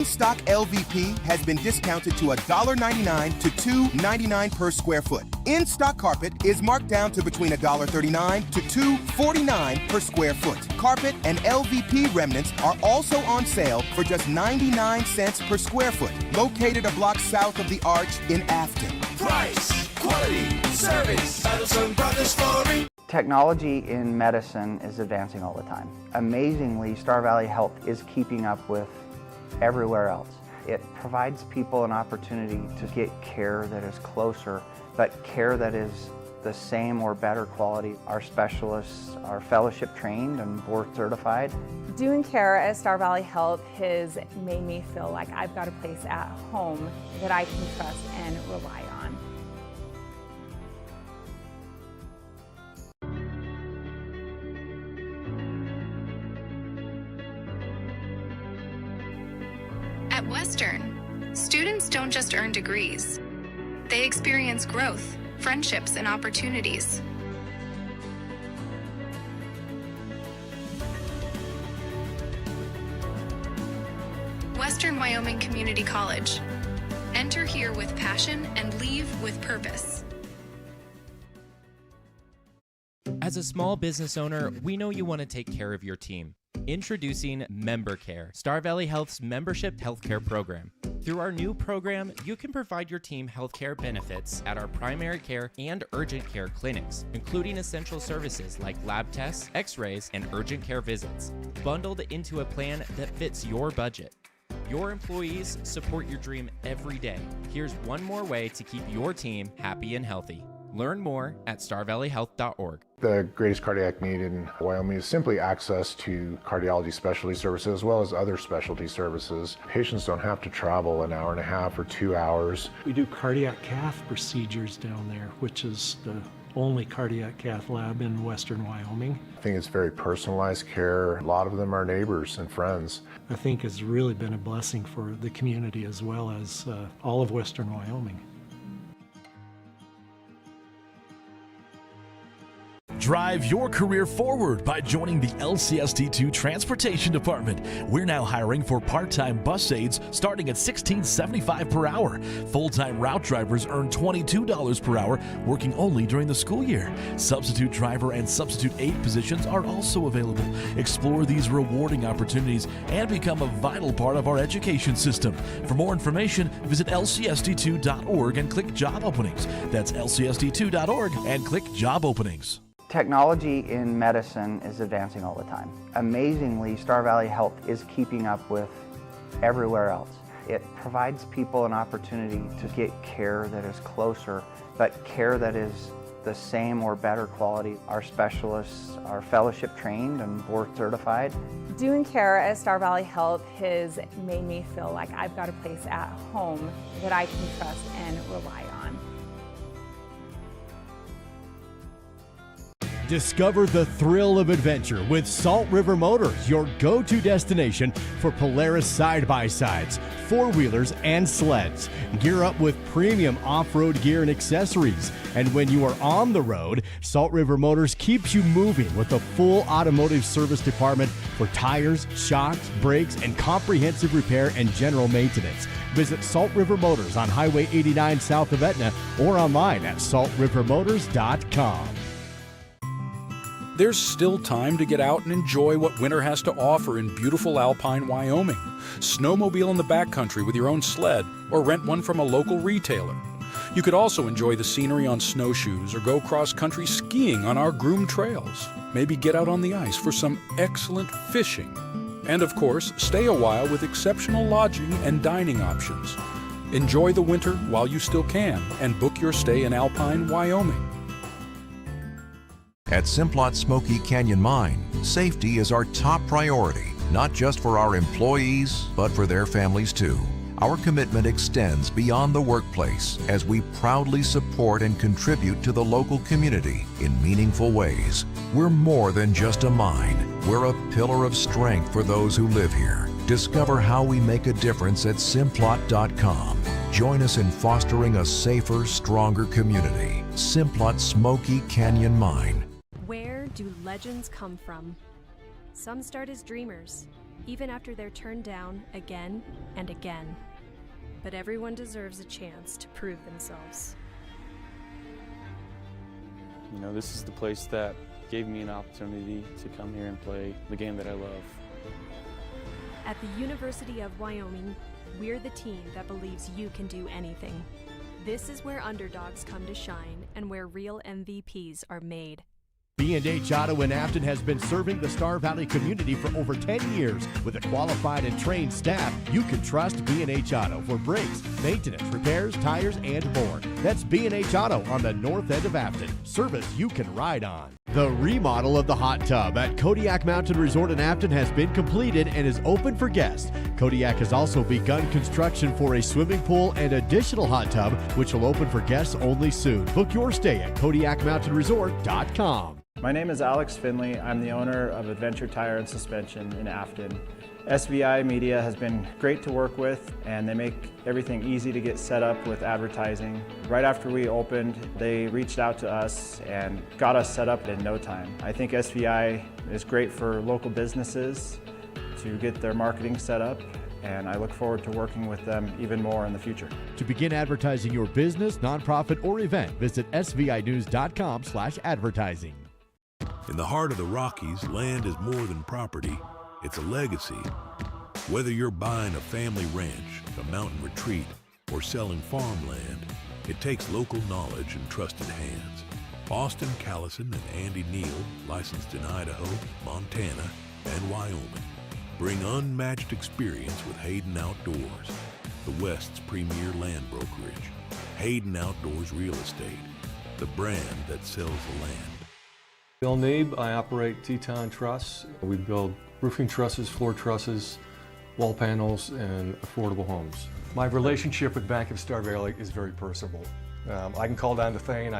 Stock LVP has been discounted to $1.99 to $2.99 per square foot. In-stock carpet is marked down to between $1.39 to $2.49 per square foot. Carpet and LVP remnants are also on sale for just 99 cents per square foot, located a block south of the Arch in Afton. Price, quality, service, Adelson Brothers Flooring. Technology in medicine is advancing all the time. Amazingly, Star Valley Health is keeping up with everywhere else. It provides people an opportunity to get care that is closer, but care that is the same or better quality. Our specialists are fellowship trained and board certified. Doing care at Star Valley Health has made me feel like I've got a place at home that I can trust and rely on. At Western, students don't just earn degrees. They experience growth, friendships, and opportunities. Western Wyoming Community College. Enter here with passion and leave with purpose. As a small business owner, we know you want to take care of your team. Introducing Member Care, Star Valley Health's membership healthcare program. Through our new program, you can provide your team healthcare benefits at our primary care and urgent care clinics, including essential services like lab tests, x-rays, and urgent care visits, bundled into a plan that fits your budget. Your employees support your dream every day. Here's one more way to keep your team happy and healthy. Learn more at starvalleyhealth.org. The greatest cardiac need in Wyoming is simply access to cardiology specialty services as well as other specialty services. Patients don't have to travel an hour and a half or 2 hours. We do cardiac cath procedures down there, which is the only cardiac cath lab in western Wyoming. I think it's very personalized care. A lot of them are neighbors and friends. I think it's really been a blessing for the community as well as all of western Wyoming. Drive your career forward by joining the LCSD2 Transportation Department. We're now hiring for part-time bus aides starting at $16.75 per hour. Full-time route drivers earn $22 per hour, working only during the school year. Substitute driver and substitute aide positions are also available. Explore these rewarding opportunities and become a vital part of our education system. For more information, visit lcsd2.org and click Job Openings. That's lcsd2.org and click Job Openings. Technology in medicine is advancing all the time. Amazingly, Star Valley Health is keeping up with everywhere else. It provides people an opportunity to get care that is closer, but care that is the same or better quality. Our specialists are fellowship trained and board certified. Doing care at Star Valley Health has made me feel like I've got a place at home that I can trust and rely on. Discover the thrill of adventure with Salt River Motors, your go-to destination for Polaris side-by-sides, four-wheelers, and sleds. Gear up with premium off-road gear and accessories. And when you are on the road, Salt River Motors keeps you moving with a full automotive service department for tires, shocks, brakes, and comprehensive repair and general maintenance. Visit Salt River Motors on Highway 89 south of Etna or online at saltrivermotors.com. There's still time to get out and enjoy what winter has to offer in beautiful alpine Wyoming. Snowmobile in the backcountry with your own sled, or rent one from a local retailer. You could also enjoy the scenery on snowshoes or go cross-country skiing on our groomed trails. Maybe get out on the ice for some excellent fishing. And of course, stay a while with exceptional lodging and dining options. Enjoy the winter while you still can and book your stay in alpine Wyoming. At Simplot Smoky Canyon Mine, safety is our top priority, not just for our employees, but for their families too. Our commitment extends beyond the workplace as we proudly support and contribute to the local community in meaningful ways. We're more than just a mine. We're a pillar of strength for those who live here. Discover how we make a difference at simplot.com. Join us in fostering a safer, stronger community. Simplot Smoky Canyon Mine. Where do legends come from? Some start as dreamers, even after they're turned down again and again. But everyone deserves a chance to prove themselves. You know, this is the place that gave me an opportunity to come here and play the game that I love. At the University of Wyoming, we're the team that believes you can do anything. This is where underdogs come to shine and where real MVPs are made. B&H Auto in Afton has been serving the Star Valley community for over 10 years. With a qualified and trained staff, you can trust B&H Auto for brakes, maintenance, repairs, tires, and more. That's B&H Auto on the north end of Afton. Service you can ride on. The remodel of the hot tub at Kodiak Mountain Resort in Afton has been completed and is open for guests. Kodiak has also begun construction for a swimming pool and additional hot tub, which will open for guests only soon. Book your stay at KodiakMountainResort.com. My name is Alex Finley. I'm the owner of Adventure Tire and Suspension in Afton. SVI Media has been great to work with, and they make everything easy to get set up with advertising. Right after we opened, they reached out to us and got us set up in no time. I think SVI is great for local businesses to get their marketing set up, and I look forward to working with them even more in the future. To begin advertising your business, nonprofit, or event, visit svinews.com/advertising. In the heart of the Rockies, land is more than property. It's a legacy. Whether you're buying a family ranch, a mountain retreat, or selling farmland, it takes local knowledge and trusted hands. Austin Callison and Andy Neal, licensed in Idaho, Montana, and Wyoming, bring unmatched experience with Hayden Outdoors, the West's premier land brokerage. Hayden Outdoors Real Estate, the brand that sells the land. Bill Neeb, I operate Teton Truss. We build roofing trusses, floor trusses, wall panels, and affordable homes. My relationship with Bank of Star Valley is very personal. I can call down to Thane,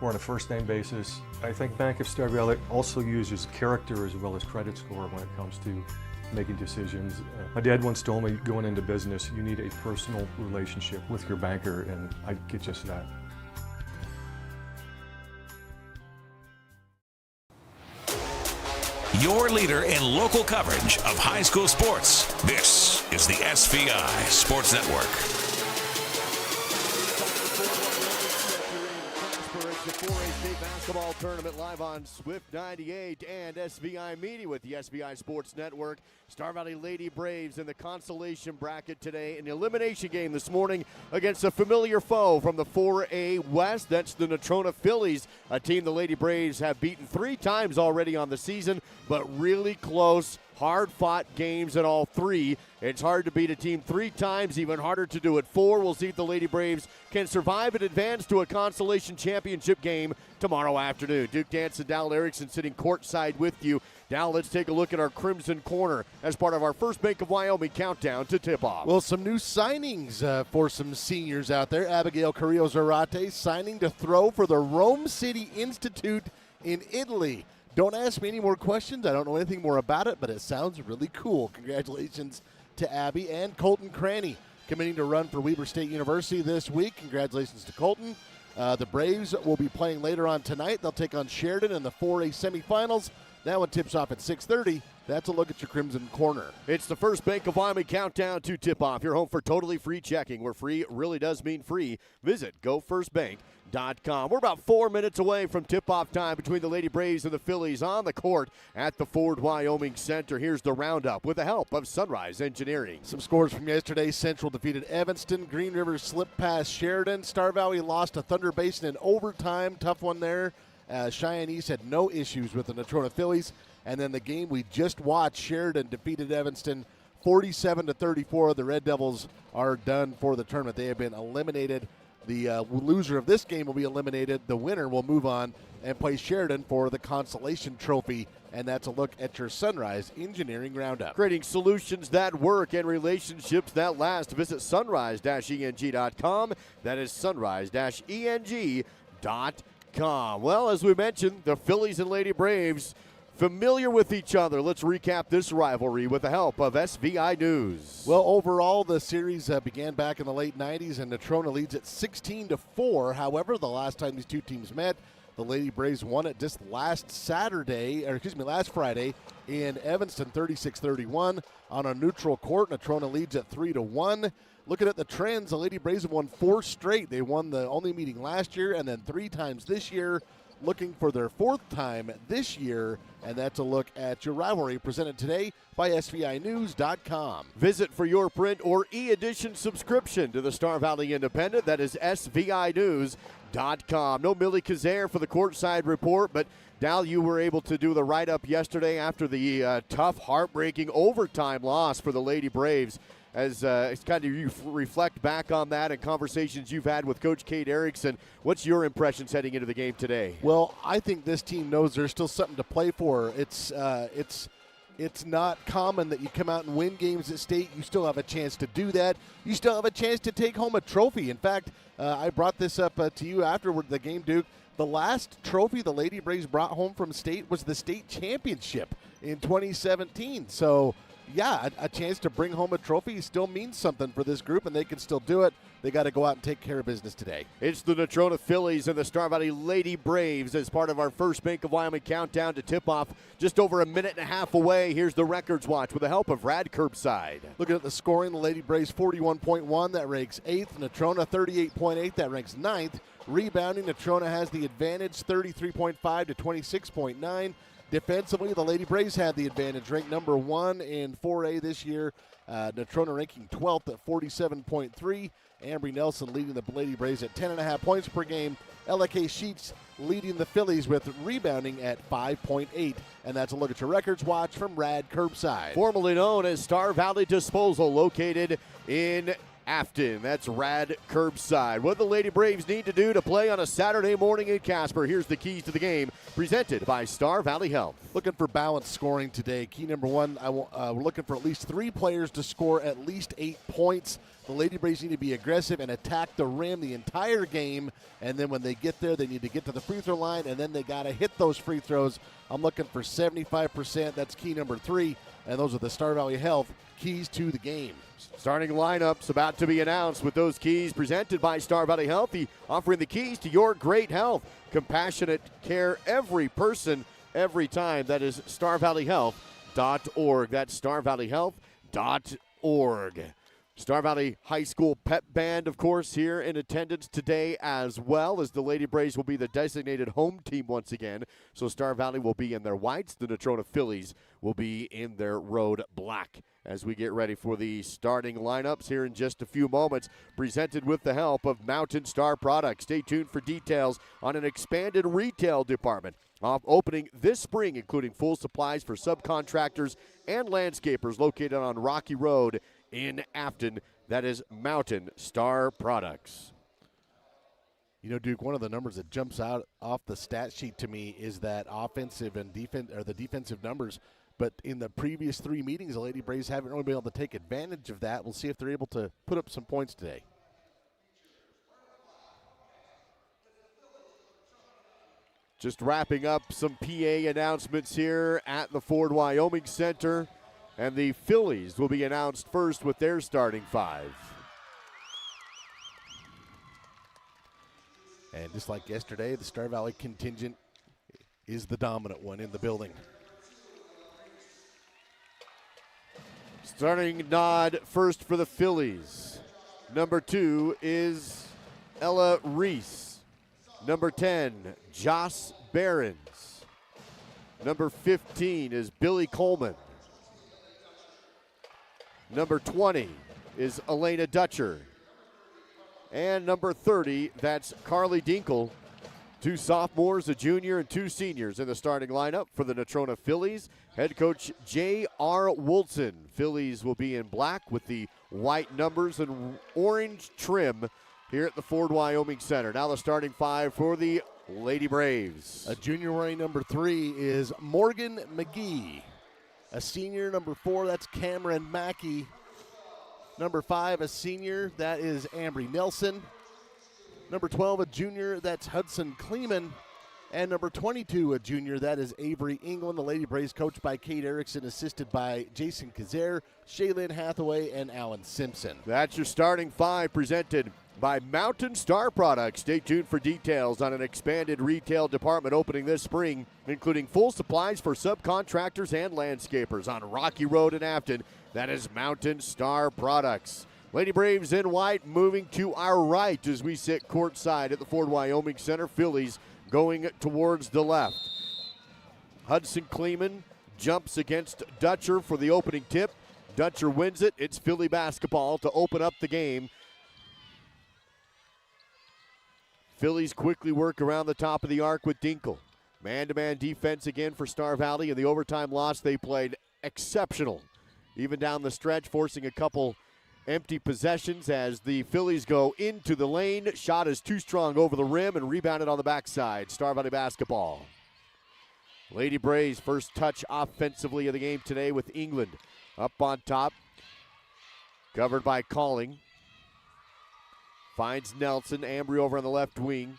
we're on a first name basis. I think Bank of Star Valley also uses character as well as credit score when it comes to making decisions. My dad once told me, going into business, you need a personal relationship with your banker, and I get just that. Your leader in local coverage of high school sports. This is the SVI Sports Network. The 4A State Basketball Tournament live on Swift 98 and SVI Media with the SVI Sports Network. Star Valley Lady Braves in the Consolation bracket today. An elimination game this morning against a familiar foe from the 4A West. That's the Natrona Phillies, a team the Lady Braves have beaten 3 times already on the season, but really close, hard-fought games in all 3. It's hard to beat a team 3 times, even harder to do it 4. We'll see if the Lady Braves can survive and advance to a Consolation Championship game tomorrow afternoon. Duke Dance and Dal Erickson sitting courtside with you. Dal, let's take a look at our Crimson Corner as part of our first Bank of Wyoming countdown to tip-off. Well, some new signings for some seniors out there. Abigail Carrillo-Zarate signing to throw for the Rome City Institute in Italy. Don't ask me any more questions. I don't know anything more about it, but it sounds really cool. Congratulations to Abby. And Colton Cranny committing to run for Weber State University this week. Congratulations to Colton. The Braves will be playing later on tonight. They'll take on Sheridan in the 4A semifinals. That one tips off at 6:30. That's a look at your Crimson Corner. It's the first Bank of Wyoming countdown to tip-off. Your home for totally free checking, where free really does mean free. Visit GoFirstBank.com. We're about 4 minutes away from tip-off time between the Lady Braves and the Phillies on the court at the Ford Wyoming Center. Here's the roundup with the help of Sunrise Engineering. Some scores from yesterday. Central defeated Evanston. Green River slipped past Sheridan. Star Valley lost to Thunder Basin in overtime. Tough one there. Cheyenne East had no issues with the Natrona Phillies. And then the game we just watched, Sheridan defeated Evanston 47-34. The Red Devils are done for the tournament. They have been eliminated. The loser of this game will be eliminated. The winner will move on and play Sheridan for the Consolation Trophy. And that's a look at your Sunrise Engineering Roundup. Creating solutions that work and relationships that last. Visit sunrise-eng.com. That is sunrise-eng.com. Well, as we mentioned, the Phillies and Lady Braves familiar with each other. Let's recap this rivalry with the help of SVI News. Well, overall, the series began back in the late 90s, and Natrona leads at 16-4. However, the last time these two teams met The Lady Braves won it just last Friday in Evanston, 36-31 on a neutral court. Natrona leads at 3-1. Looking at the trends, the Lady Braves have won 4 straight. They won the only meeting last year and then 3 times this year. Looking for their 4th time this year, and that's a look at your rivalry presented today by SVInews.com. Visit for your print or e-edition subscription to the Star Valley Independent. That is SVInews.com. No Millie Kazare for the courtside report, but Dal, you were able to do the write-up yesterday after the tough, heartbreaking overtime loss for the Lady Braves. As it's kind of you reflect back on that and conversations you've had with Coach Kate Erickson, what's your impressions heading into the game today? Well, I think this team knows there's still something to play for. It's not common that you come out and win games at state. You still have a chance to do that. You still have a chance to take home a trophy. In fact, I brought this up to you afterward the game, Duke. The last trophy the Lady Braves brought home from state was the state championship in 2017. So, yeah, a chance to bring home a trophy still means something for this group, and they can still do it. They got to go out and take care of business today. It's the Natrona Phillies and the Star Valley Lady Braves as part of our first Bank of Wyoming countdown to tip-off just over a minute and a half away. Here's the Records Watch with the help of Rad Curbside. Looking at the scoring, the Lady Braves 41.1, that ranks 8th. Natrona 38.8, that ranks 9th. Rebounding, Natrona has the advantage, 33.5 to 26.9. Defensively, the Lady Braves had the advantage, ranked number 1 in 4A this year. Natrona ranking 12th at 47.3. Ambry Nelson leading the Lady Braves at 10.5 points per game. LK Sheets leading the Phillies with rebounding at 5.8. And that's a look at your Records Watch from Rad Curbside. Formerly known as Star Valley Disposal, located in Afton. That's Rad Curbside. What the Lady Braves need to do to play on a Saturday morning in Casper. Here's the keys to the game, presented by Star Valley Health. Looking for balanced scoring today. Key number 1, we're looking for at least 3 players to score at least 8 points. The Lady Braves need to be aggressive and attack the rim the entire game. And then when they get there, they need to get to the free throw line, and then they got to hit those free throws. I'm looking for 75%. That's key number 3. And those are the Star Valley Health keys to the game. Starting lineups about to be announced with those keys presented by Star Valley Health, offering the keys to your great health. Compassionate care every person, every time. That is starvalleyhealth.org. That's starvalleyhealth.org. Star Valley High School Pep Band, of course, here in attendance today as well, as the Lady Braves will be the designated home team once again. So Star Valley will be in their whites. The Natrona Phillies will be in their road black as we get ready for the starting lineups here in just a few moments, presented with the help of Mountain Star Products. Stay tuned for details on an expanded retail department opening this spring, including full supplies for subcontractors and landscapers located on Rocky Road in Afton. That is Mountain Star Products. You know, Duke, one of the numbers that jumps out off the stat sheet to me is that offensive and the defensive numbers. But in the previous 3 meetings, the Lady Braves haven't really been able to take advantage of that. We'll see if they're able to put up some points today. Just wrapping up some PA announcements here at the Ford Wyoming Center. And the Phillies will be announced first with their starting 5. And just like yesterday, the Star Valley contingent is the dominant one in the building. Starting nod first for the Phillies. Number 2 is Ella Reese. Number 10, Joss Behrens. Number 15 is Billy Coleman. Number 20 is Elena Dutcher. And number 30, that's Carly Dinkle. 2 sophomores, a junior, and 2 seniors in the starting lineup for the Natrona Phillies. Head coach J.R. Woolson. Phillies will be in black with the white numbers and orange trim here at the Ford Wyoming Center. Now the starting 5 for the Lady Braves. A junior wearing number 3 is Morgan McGee. A senior, number 4, that's Cameron Mackey. Number 5, a senior, that is Ambry Nelson. Number 12, a junior, that's Hudson Kleeman. And number 22, a junior, that is Avery England. The Lady Braves coached by Kate Erickson, assisted by Jason Kazare, Shaylin Hathaway, and Alan Simpson. That's your starting 5 presented by Mountain Star Products. Stay tuned for details on an expanded retail department opening this spring, including full supplies for subcontractors and landscapers on Rocky Road in Afton. That is Mountain Star Products. Lady Braves in white moving to our right as we sit courtside at the Ford Wyoming Center. Phillies going towards the left. Hudson Kleeman jumps against Dutcher for the opening tip. Dutcher wins it. It's Philly basketball to open up the game. Phillies quickly work around the top of the arc with Dinkle. Man-to-man defense again for Star Valley. In the overtime loss, they played exceptional. Even down the stretch, forcing a couple empty possessions as the Phillies go into the lane. Shot is too strong over the rim and rebounded on the backside. Star Valley basketball. Lady Braves first touch offensively of the game today with England up on top. Covered by Calling. Finds Nelson. Ambry over on the left wing.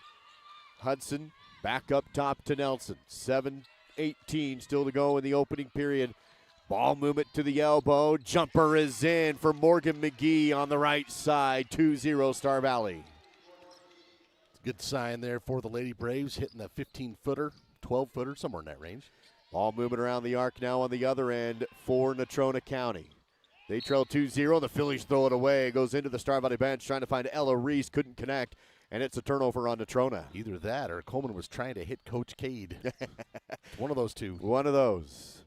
Hudson back up top to Nelson. 7:18 still to go in the opening period. Ball movement to the elbow. Jumper is in for Morgan McGee on the right side. 2-0 Star Valley. Good sign there for the Lady Braves, hitting a 15-footer, 12-footer, somewhere in that range. Ball moving around the arc now on the other end for Natrona County. They trail 2-0. The Phillies throw it away. It goes into the Star Valley bench trying to find Ella Reese. Couldn't connect, and it's a turnover on Natrona. Either that or Coleman was trying to hit Coach Cade. One of those two. One of those.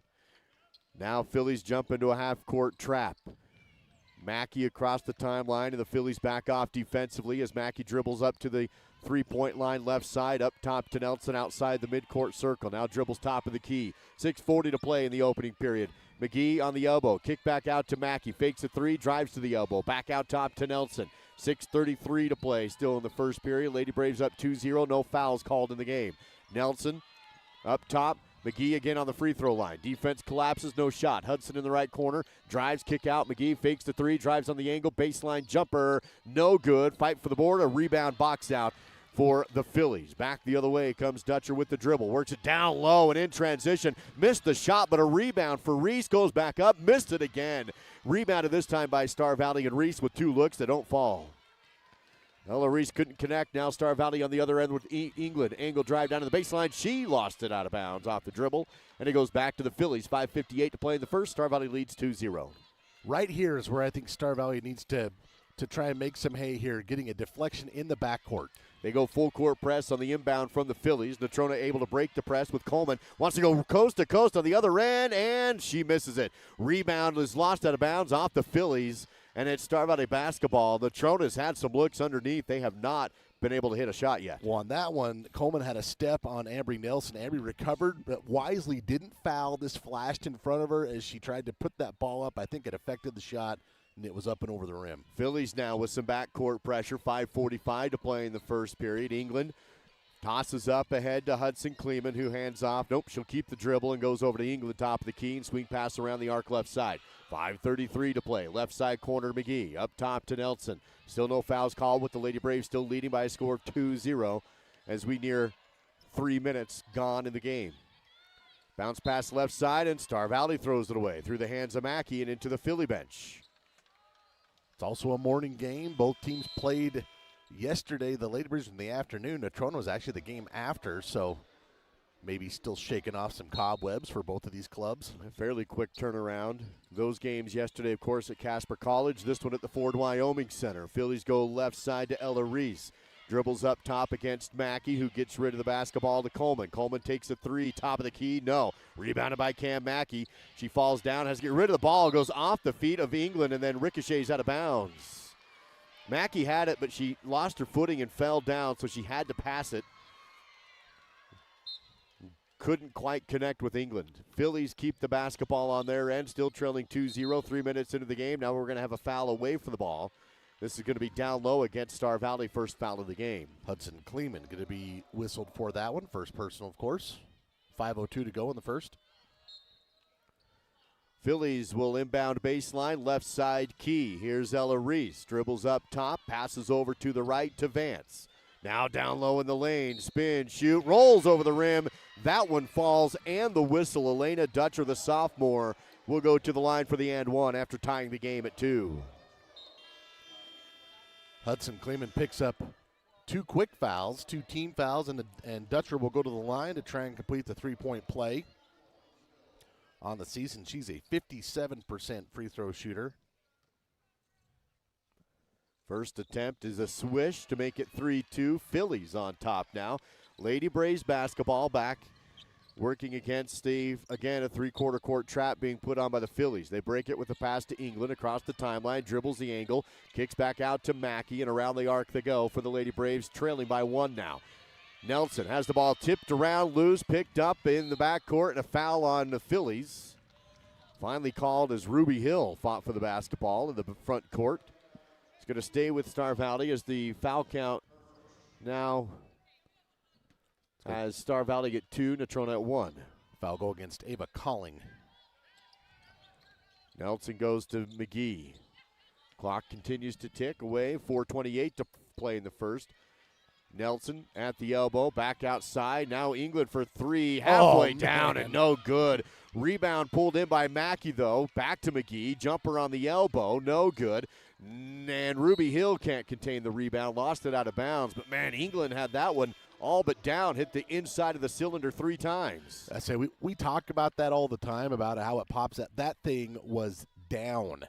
Now Phillies jump into a half-court trap. Mackey across the timeline, and the Phillies back off defensively as Mackey dribbles up to the three-point line left side, up top to Nelson outside the midcourt circle. Now dribbles top of the key. 6:40 to play in the opening period. McGee on the elbow. Kick back out to Mackey. Fakes a three, drives to the elbow. Back out top to Nelson. 6:33 to play still in the first period. Lady Braves up 2-0. No fouls called in the game. Nelson up top. McGee again on the free throw line. Defense collapses, no shot. Hudson in the right corner. Drives, kick out. McGee fakes the three, drives on the angle. Baseline jumper, no good. Fight for the board. A rebound box out for the Phillies. Back the other way comes Dutcher with the dribble. Works it down low and in transition. Missed the shot, but a rebound for Reese. Goes back up, missed it again. Rebounded this time by Star Valley, and Reese with two looks that don't fall. Ella Reese couldn't connect. Now Star Valley on the other end with England. Angle drive down to the baseline. She lost it out of bounds off the dribble, and it goes back to the Phillies. 5:58 to play in the first. Star Valley leads 2-0. Right here is where I think Star Valley needs to try and make some hay here, getting a deflection in the backcourt. They go full court press on the inbound from the Phillies. Natrona able to break the press with Coleman. Wants to go coast to coast on the other end, and she misses it. Rebound is lost out of bounds off the Phillies, and it's Star Valley basketball. Natrona's had some looks underneath. They have not been able to hit a shot yet. Well, on that one, Coleman had a step on Ambry Nelson. Ambry recovered, but wisely didn't foul. This flashed in front of her as she tried to put that ball up. I think it affected the shot, and it was up and over the rim. Phillies now with some backcourt pressure. 5:45 to play in the first period. England tosses up ahead to Hudson Kleeman, who hands off. Nope, she'll keep the dribble and goes over to England, top of the key, and swing pass around the arc left side. 5:33 to play. Left side corner, McGee. Up top to Nelson. Still no fouls called with the Lady Braves still leading by a score of 2-0 as we near 3 minutes gone in the game. Bounce pass left side, and Star Valley throws it away through the hands of Mackey and into the Philly bench. It's also a morning game. Both teams played yesterday. The Lady Braves in the afternoon. Natrona was actually the game after, so maybe still shaking off some cobwebs for both of these clubs. A fairly quick turnaround. Those games yesterday, of course, at Casper College. This one at the Ford Wyoming Center. Phillies go left side to Ella Reese. Dribbles up top against Mackey, who gets rid of the basketball to Coleman. Coleman takes a three, top of the key, no. Rebounded by Cam Mackey. She falls down, has to get rid of the ball, goes off the feet of England, and then ricochets out of bounds. Mackey had it, but she lost her footing and fell down, so she had to pass it. Couldn't quite connect with England. Phillies keep the basketball on their end, still trailing 2-0, 3 minutes into the game. Now we're going to have a foul away from the ball. This is going to be down low against Star Valley, first foul of the game. Hudson Kleeman going to be whistled for that one. First personal, of course. 5:02 to go in the first. Phillies will inbound baseline, left side key. Here's Ella Reese. Dribbles up top, passes over to the right to Vance. Now down low in the lane, spin, shoot, rolls over the rim. That one falls, and the whistle. Elena Dutcher, the sophomore, will go to the line for the and one after tying the game at 2. Hudson Kleeman picks up 2 quick fouls, 2 team fouls, and Dutcher will go to the line to try and complete the 3-point play. On the season, she's a 57% free throw shooter. First attempt is a swish to make it 3-2. Phillies on top now. Lady Braves basketball back working against Steve. Again, a 3-quarter court trap being put on by the Phillies. They break it with a pass to England across the timeline, dribbles the angle, kicks back out to Mackey, and around the arc they go for the Lady Braves, trailing by 1 now. Nelson has the ball tipped around, loose, picked up in the backcourt, and a foul on the Phillies. Finally called as Ruby Hill fought for the basketball in the front court. It's going to stay with Star Valley as the foul count now has Star Valley at 2, Natrona at 1. Foul goal against Ava Calling. Nelson goes to McGee. Clock continues to tick away. 4:28 to play in the first. Nelson at the elbow, back outside. Now England for 3, halfway down and no good. Rebound pulled in by Mackey, though. Back to McGee. Jumper on the elbow, no good. And Ruby Hill can't contain the rebound, lost it out of bounds. But, man, England had that one all but down, hit the inside of the cylinder 3 times. I say we talk about that all the time, about how it pops out. That thing was down.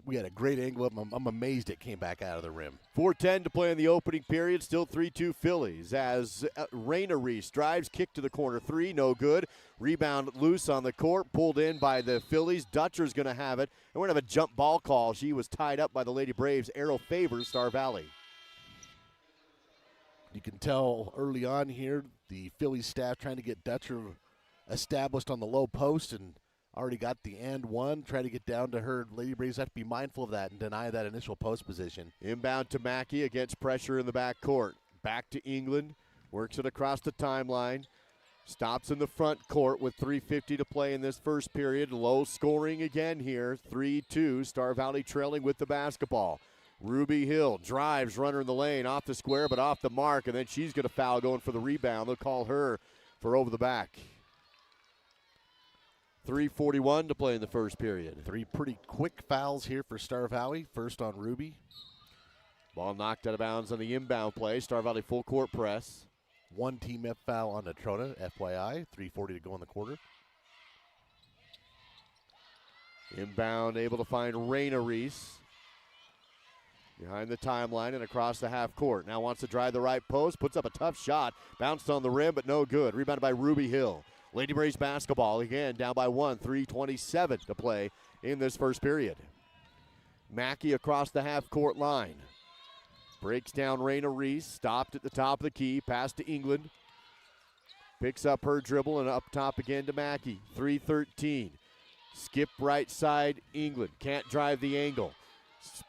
We had a great angle. I'm amazed it came back out of the rim. 4:10 to play in the opening period. Still 3-2 Phillies as Raina Reese drives, kick to the corner 3, no good. Rebound loose on the court, pulled in by the Phillies. Dutcher's going to have it, and we're going to have a jump ball call. She was tied up by the Lady Braves. Arrow favors Star Valley. You can tell early on here the Phillies staff trying to get Dutcher established on the low post and already got the and one, try to get down to her. Lady Braves have to be mindful of that and deny that initial post position. Inbound to Mackey against pressure in the backcourt. Back to England, works it across the timeline. Stops in the front court with 3:50 to play in this first period. Low scoring again here, 3-2. Star Valley trailing with the basketball. Ruby Hill drives, runner in the lane, off the square but off the mark, and then she's going to foul going for the rebound. They'll call her for over the back. 3:41 to play in the first period. 3 pretty quick fouls here for Star Valley. First on Ruby. Ball knocked out of bounds on the inbound play. Star Valley full court press. 1 team F foul on Natrona, FYI. 3:40 to go in the quarter. Inbound able to find Raina Reese. Behind the timeline and across the half court. Now wants to drive the right post. Puts up a tough shot. Bounced on the rim, but no good. Rebounded by Ruby Hill. Lady Braves basketball again down by 1. 3:27 to play in this first period. Mackey across the half court line. Breaks down Raina Reese. Stopped at the top of the key. Pass to England. Picks up her dribble and up top again to Mackey. 3:13. Skip right side England. Can't drive the angle.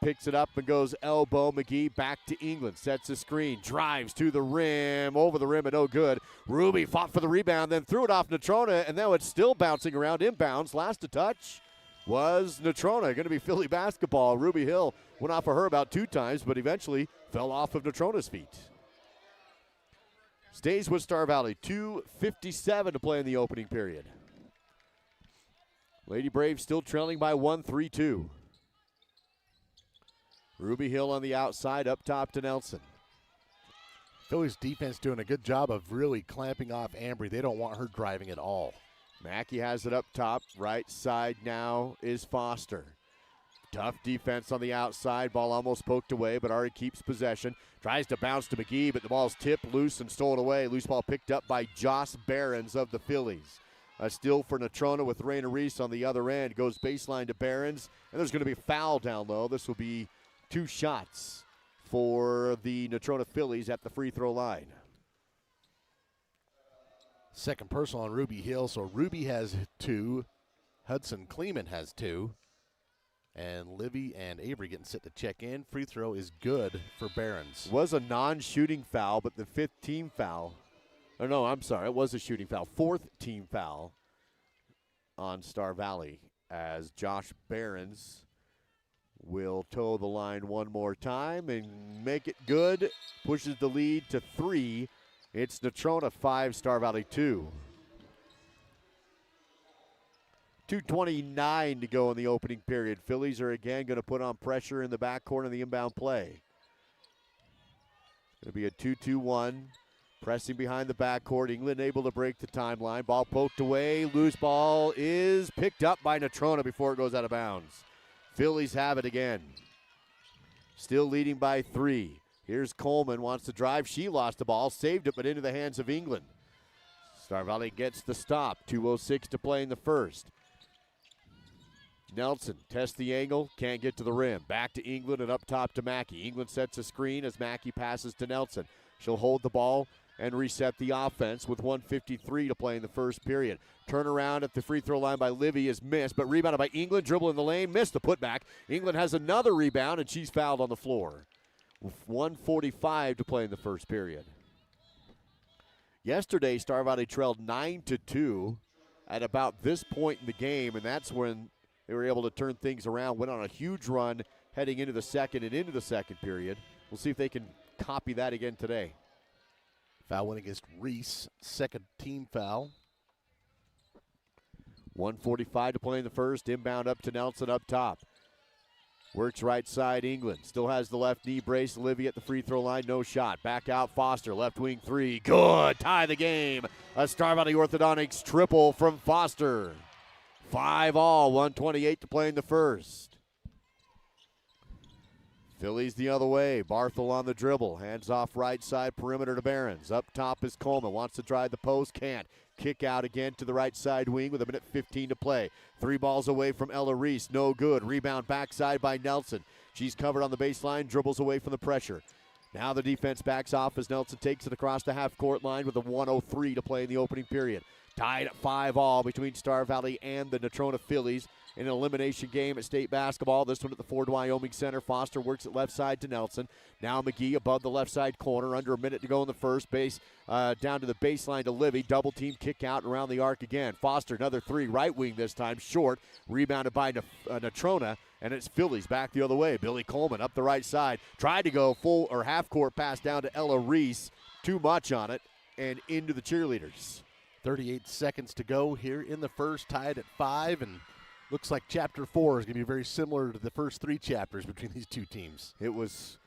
Picks it up and goes elbow. McGee back to England. Sets a screen. Drives to the rim. Over the rim and no good. Ruby fought for the rebound, then threw it off Natrona, and now it's still bouncing around inbounds. Last to touch was Natrona. Going to be Philly basketball. Ruby Hill went off of her about 2 times, but eventually fell off of Natrona's feet. Stays with Star Valley. 2:57 to play in the opening period. Lady Braves still trailing by 1, 3-2. Ruby Hill on the outside, up top to Nelson. Phillies defense doing a good job of really clamping off Ambry. They don't want her driving at all. Mackey has it up top. Right side now is Foster. Tough defense on the outside. Ball almost poked away, but already keeps possession. Tries to bounce to McGee, but the ball's tipped loose and stolen away. Loose ball picked up by Joss Behrens of the Phillies. A steal for Natrona with Raina Reese on the other end. Goes baseline to Behrens, and there's going to be a foul down low. This will be 2 shots for the Natrona Phillies at the free throw line. Second personal on Ruby Hill, so Ruby has 2. Hudson Kleeman has 2. And Livy and Avery getting set to check in. Free throw is good for Behrens. Was a non-shooting foul, but the 5th team foul. Oh, no, I'm sorry. It was a shooting foul. 4th team foul on Star Valley as Josh Behrens will toe the line one more time and make it good. Pushes the lead to 3. It's Natrona 5, Star Valley 2. 2:29 to go in the opening period. Phillies are again going to put on pressure in the back corner of the inbound play. It's going to be a 2-2-1. Pressing behind the backcourt. England able to break the timeline. Ball poked away. Loose ball is picked up by Natrona before it goes out of bounds. Phillies have it again. Still leading by 3. Here's Coleman, wants to drive. She lost the ball, saved it, but into the hands of England. Star Valley gets the stop. 2:06 to play in the first. Nelson tests the angle, can't get to the rim. Back to England and up top to Mackey. England sets a screen as Mackey passes to Nelson. She'll hold the ball and reset the offense with 1:53 to play in the first period. Turnaround at the free throw line by Livy is missed, but rebounded by England. Dribble in the lane, missed the putback. England has another rebound, and she's fouled on the floor. With 1:45 to play in the first period. Yesterday, Star Valley trailed 9-2 at about this point in the game, and that's when they were able to turn things around, went on a huge run heading into the second and into the second period. We'll see if they can copy that again today. Foul went against Reese, second team foul. 1:45 to play in the first. Inbound up to Nelson up top. Works right side, England. Still has the left knee brace. Olivia at the free throw line, no shot. Back out, Foster, left wing 3. Good, tie the game. A Star Valley Orthodontics triple from Foster. 5-all, 1:28 to play in the first. Phillies the other way. Barthel on the dribble. Hands off right side, perimeter to Behrens. Up top is Coleman. Wants to drive the post, can't. Kick out again to the right side wing with 1:15 to play. 3 balls away from Ella Reese. No good. Rebound backside by Nelson. She's covered on the baseline, dribbles away from the pressure. Now the defense backs off as Nelson takes it across the half-court line with 1:03 to play in the opening period. Tied at 5-all between Star Valley and the Natrona Phillies in an elimination game at state basketball. This one at the Ford Wyoming Center. Foster works it left side to Nelson. Now McGee above the left side corner. Under a minute to go in the first. Base down to the baseline to Livy. Double team, kick out and around the arc again. Foster, another 3, right wing this time, short. Rebounded by Natrona, and it's Phillies back the other way. Billy Coleman up the right side. Tried to go full or half court pass down to Ella Reese. Too much on it, and into the cheerleaders. 38 seconds to go here in the first, tied at 5, and looks like Chapter 4 is going to be very similar to the first 3 chapters between these two teams. It was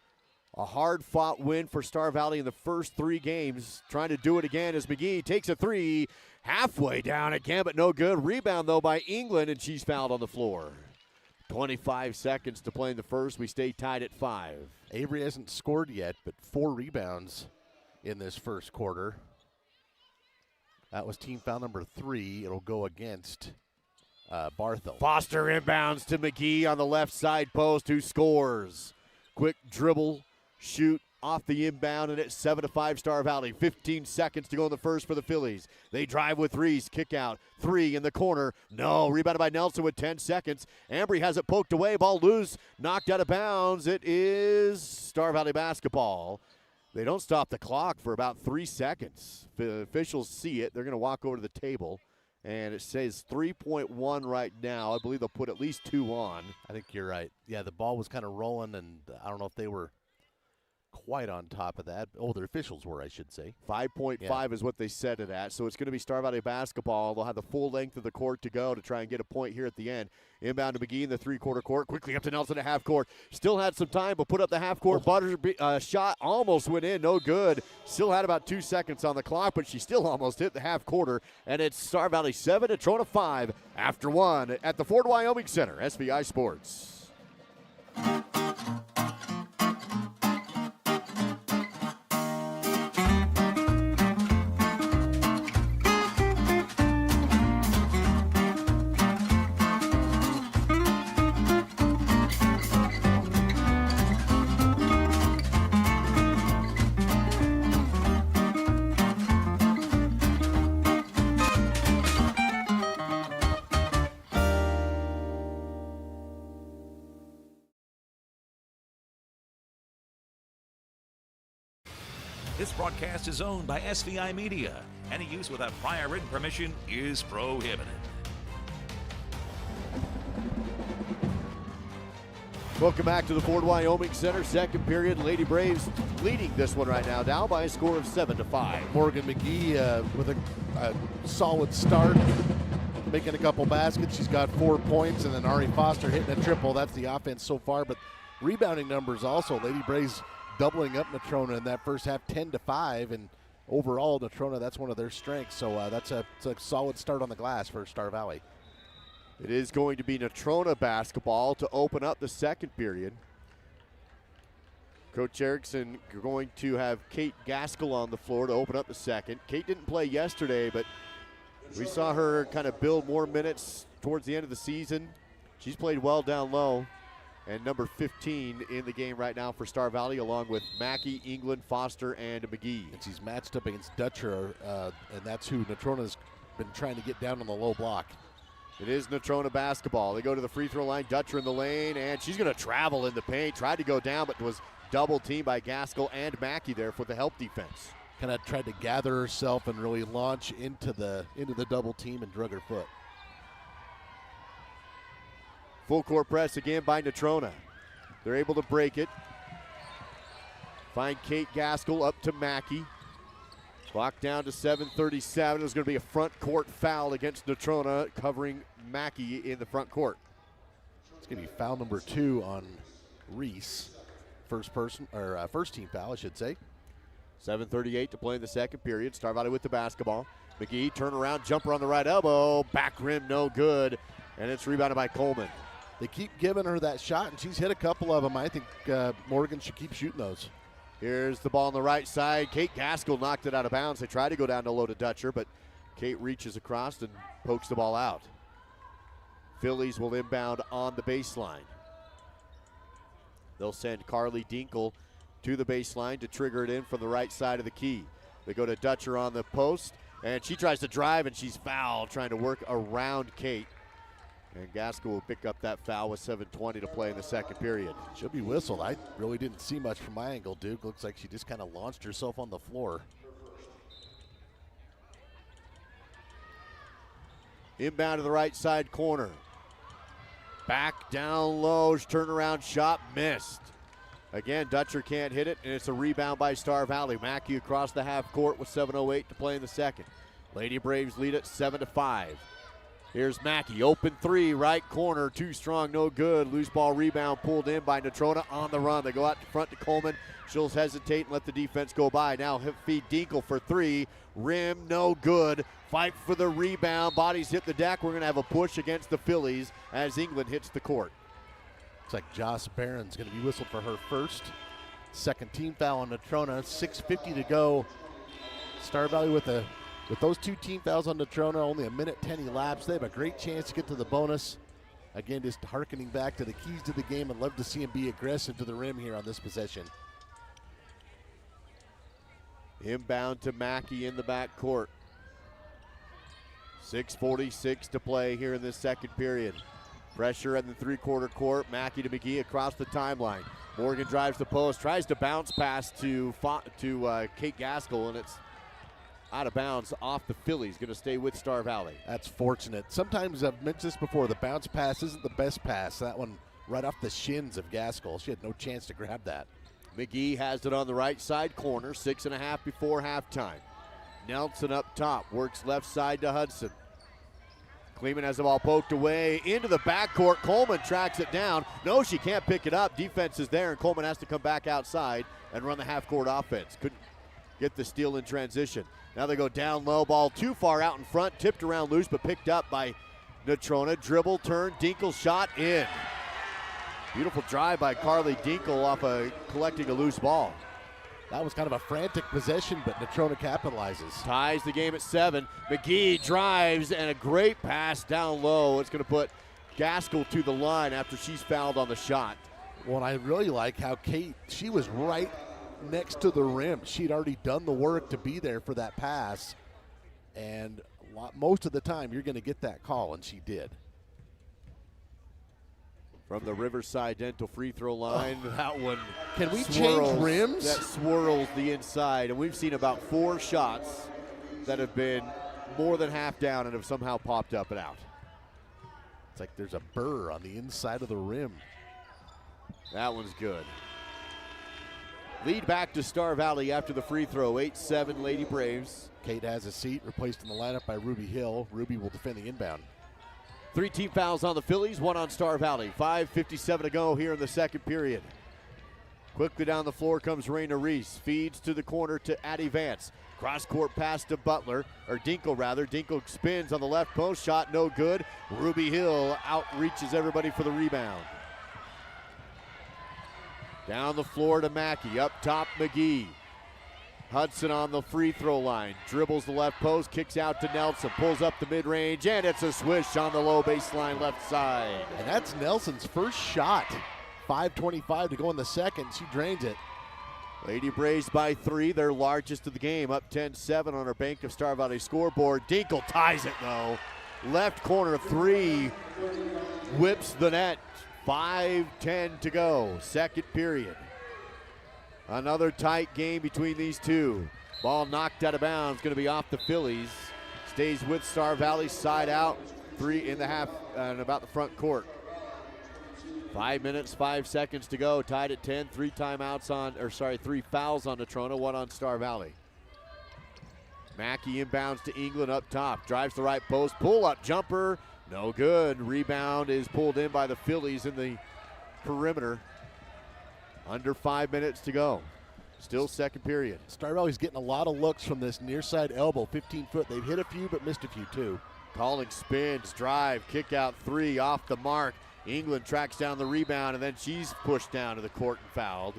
a hard-fought win for Star Valley in the first 3 games. Trying to do it again as McGee takes a 3. Halfway down again, but no good. Rebound, though, by England, and she's fouled on the floor. 25 seconds to play in the first. We stay tied at 5. Avery hasn't scored yet, but 4 rebounds in this first quarter. That was team foul number 3. It'll go against Barthel. Foster inbounds to McGee on the left side post, who scores. Quick dribble, shoot off the inbound, and it's 7-5 Star Valley. 15 seconds to go in the first for the Phillies. They drive with Reese, kick out. 3 in the corner. No, rebounded by Nelson with 10 seconds. Ambry has it poked away, ball loose, knocked out of bounds. It is Star Valley basketball. They don't stop the clock for about 3 seconds. The officials see it. They're going to walk over to the table, and it says 3.1 right now. I believe they'll put at least 2 on. I think you're right. Yeah, the ball was kind of rolling, and I don't know if they were quite on top of that. Oh, the officials were, I should say. 5.5 is what they set it at. So it's going to be Star Valley basketball. They'll have the full length of the court to go to try and get a point here at the end. Inbound to McGee in the 3-quarter court. Quickly up to Nelson at half court. Still had some time, but put up the half court shot. Almost went in. No good. Still had about 2 seconds on the clock, but she still almost hit the half quarter. And it's Star Valley 7, Natrona 5 after 1 at the Ford Wyoming Center. SVI Sports. This broadcast is owned by SVI Media. Any use without prior written permission is prohibited. Welcome back to the Ford Wyoming Center. Second period. Lady Braves leading this one right now, down by a score of 7-5. Morgan McGee with a solid start. making a couple baskets. She's got 4 points, and then Ari Foster hitting a triple. That's the offense so far, but rebounding numbers also. Lady Braves doubling up Natrona in that first half, 10-5, and overall, Natrona, that's one of their strengths. So it's a solid start on the glass for Star Valley. It is going to be Natrona basketball to open up the second period. Coach Erickson going to have Kate Gaskell on the floor to open up the second. Kate didn't play yesterday, but we saw her kind of build more minutes towards the end of the season. She's played well down low. And number 15 in the game right now for Star Valley, along with Mackey, England, Foster, and McGee. And she's matched up against Dutcher, and that's who Natrona's been trying to get down on the low block. It is Natrona basketball. They go to the free throw line. Dutcher in the lane, and she's going to travel in the paint. Tried to go down, but was double teamed by Gaskell and Mackey there for the help defense. Kind of tried to gather herself and really launch into the double team and drug her foot. Full court press again by Natrona. They're able to break it. Find Kate Gaskell up to Mackey. Clock down to 7:37. There's going to be a front court foul against Natrona, covering Mackey in the front court. It's going to be foul number 2 on Reese. First team foul, I should say. 7:38 to play in the second period. Star Valley with the basketball. McGee, turnaround, jumper on the right elbow. Back rim, no good. And it's rebounded by Coleman. They keep giving her that shot, and she's hit a couple of them. I think Morgan should keep shooting those. Here's the ball on the right side. Kate Gaskell knocked it out of bounds. They try to go down to low to Dutcher, but Kate reaches across and pokes the ball out. Phillies will inbound on the baseline. They'll send Carly Dinkle to the baseline to trigger it in from the right side of the key. They go to Dutcher on the post, and she tries to drive, and she's fouled, trying to work around Kate. And Gaskell will pick up that foul with 7:20 to play in the second period. She'll be whistled. I really didn't see much from my angle, Duke. Looks like she just kind of launched herself on the floor. Inbound to the right side corner. Back down low, turnaround shot missed. Again, Dutcher can't hit it, and it's a rebound by Star Valley. Mackey across the half court with 7:08 to play in the second. Lady Braves lead it 7-5. Here's Mackey, open three, right corner, too strong, no good. Loose ball rebound pulled in by Natrona on the run. They go out to front to Coleman. She'll hesitate and let the defense go by. Now feed Dinkle for three. Rim, no good. Fight for the rebound. Bodies hit the deck. We're going to have a push against the Phillies as England hits the court. Looks like Joss Barron's going to be whistled for her first. Second team foul on Natrona. 6:50 to go. Star Valley with those 2 team fouls on Natrona, only a minute 10 elapsed. They have a great chance to get to the bonus. Again, just hearkening back to the keys to the game, and love to see him be aggressive to the rim here on this possession. Inbound to Mackey in the back court. 6:46 to play here in this second period. Pressure in the three-quarter court. Mackey to McGee across the timeline. Morgan drives the post, tries to bounce pass to Kate Gaskell, and it's out of bounds off the Phillies. Going to stay with Star Valley. That's fortunate. Sometimes I've mentioned this before. The bounce pass isn't the best pass. That one right off the shins of Gaskell. She had no chance to grab that. McGee has it on the right side corner. 6.5 before halftime. Nelson up top. Works left side to Hudson. Kleeman has the ball poked away into the backcourt. Coleman tracks it down. No, she can't pick it up. Defense is there, and Coleman has to come back outside and run the half-court offense. Couldn't get the steal in transition. Now they go down low, ball too far out in front, tipped around loose, but picked up by Natrona. Dribble, turn, Dinkle shot in. Beautiful drive by Carly Dinkle off collecting a loose ball. That was kind of a frantic possession, but Natrona capitalizes. Ties the game at 7. McGee drives, and a great pass down low. It's going to put Gaskell to the line after she's fouled on the shot. Well, I really like how Kate, she was right next to the rim. She'd already done the work to be there for that pass, and most of the time you're going to get that call, and she did. From the Riverside Dental free throw line, that one Can we change rims? That swirls the inside, and we've seen about 4 shots that have been more than half down and have somehow popped up and out. It's like there's a burr on the inside of the rim. That one's good. Lead back to Star Valley after the free throw, 8-7 Lady Braves. Kate has a seat, replaced in the lineup by Ruby Hill. Ruby will defend the inbound. 3 team fouls on the Phillies, 1 on Star Valley. 5:57 to go here in the second period. Quickly down the floor comes Raina Reese. Feeds to the corner to Addie Vance. Cross-court pass to Butler, or Dinkle rather. Dinkle spins on the left post, shot no good. Ruby Hill outreaches everybody for the rebound. Down the floor to Mackey, up top McGee. Hudson on the free throw line, dribbles the left post, kicks out to Nelson, pulls up the mid-range, and it's a swish on the low baseline left side. And that's Nelson's first shot. 5:25 to go in the second, she drains it. Lady Braves by 3, their largest of the game, up 10-7 on our Bank of Star Valley scoreboard. Dinkle ties it though. Left corner 3, whips the net. 5:10 to go, second period. Another tight game between these two. Ball knocked out of bounds, going to be off the Phillies. Stays with Star Valley, side out, 3 in the half and about the front court. 5 minutes, 5 seconds to go, tied at 10. 3 fouls on Natrona, 1 on Star Valley. Mackey inbounds to England up top, drives the right post, pull-up jumper, no good. Rebound is pulled in by the Phillies in the perimeter. Under 5 minutes to go. Still second period. Star Valley's getting a lot of looks from this near side elbow, 15 foot. They've hit a few but missed a few too. Calling spins, drive, kick out 3 off the mark. England tracks down the rebound, and then she's pushed down to the court and fouled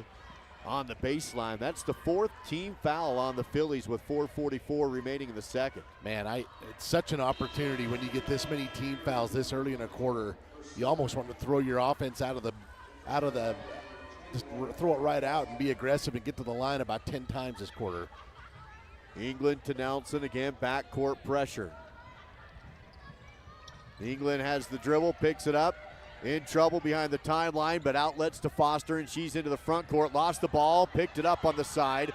on the baseline. That's the 4th team foul on the Phillies with 4:44 remaining in the second. Man, it's such an opportunity when you get this many team fouls this early in a quarter. You almost want to throw your offense out of the just throw it right out and be aggressive and get to the line about 10 times this quarter. England to Nelson, again, backcourt pressure. England has the dribble, picks it up. In trouble behind the timeline, but outlets to Foster, and she's into the front court. Lost the ball, picked it up on the side.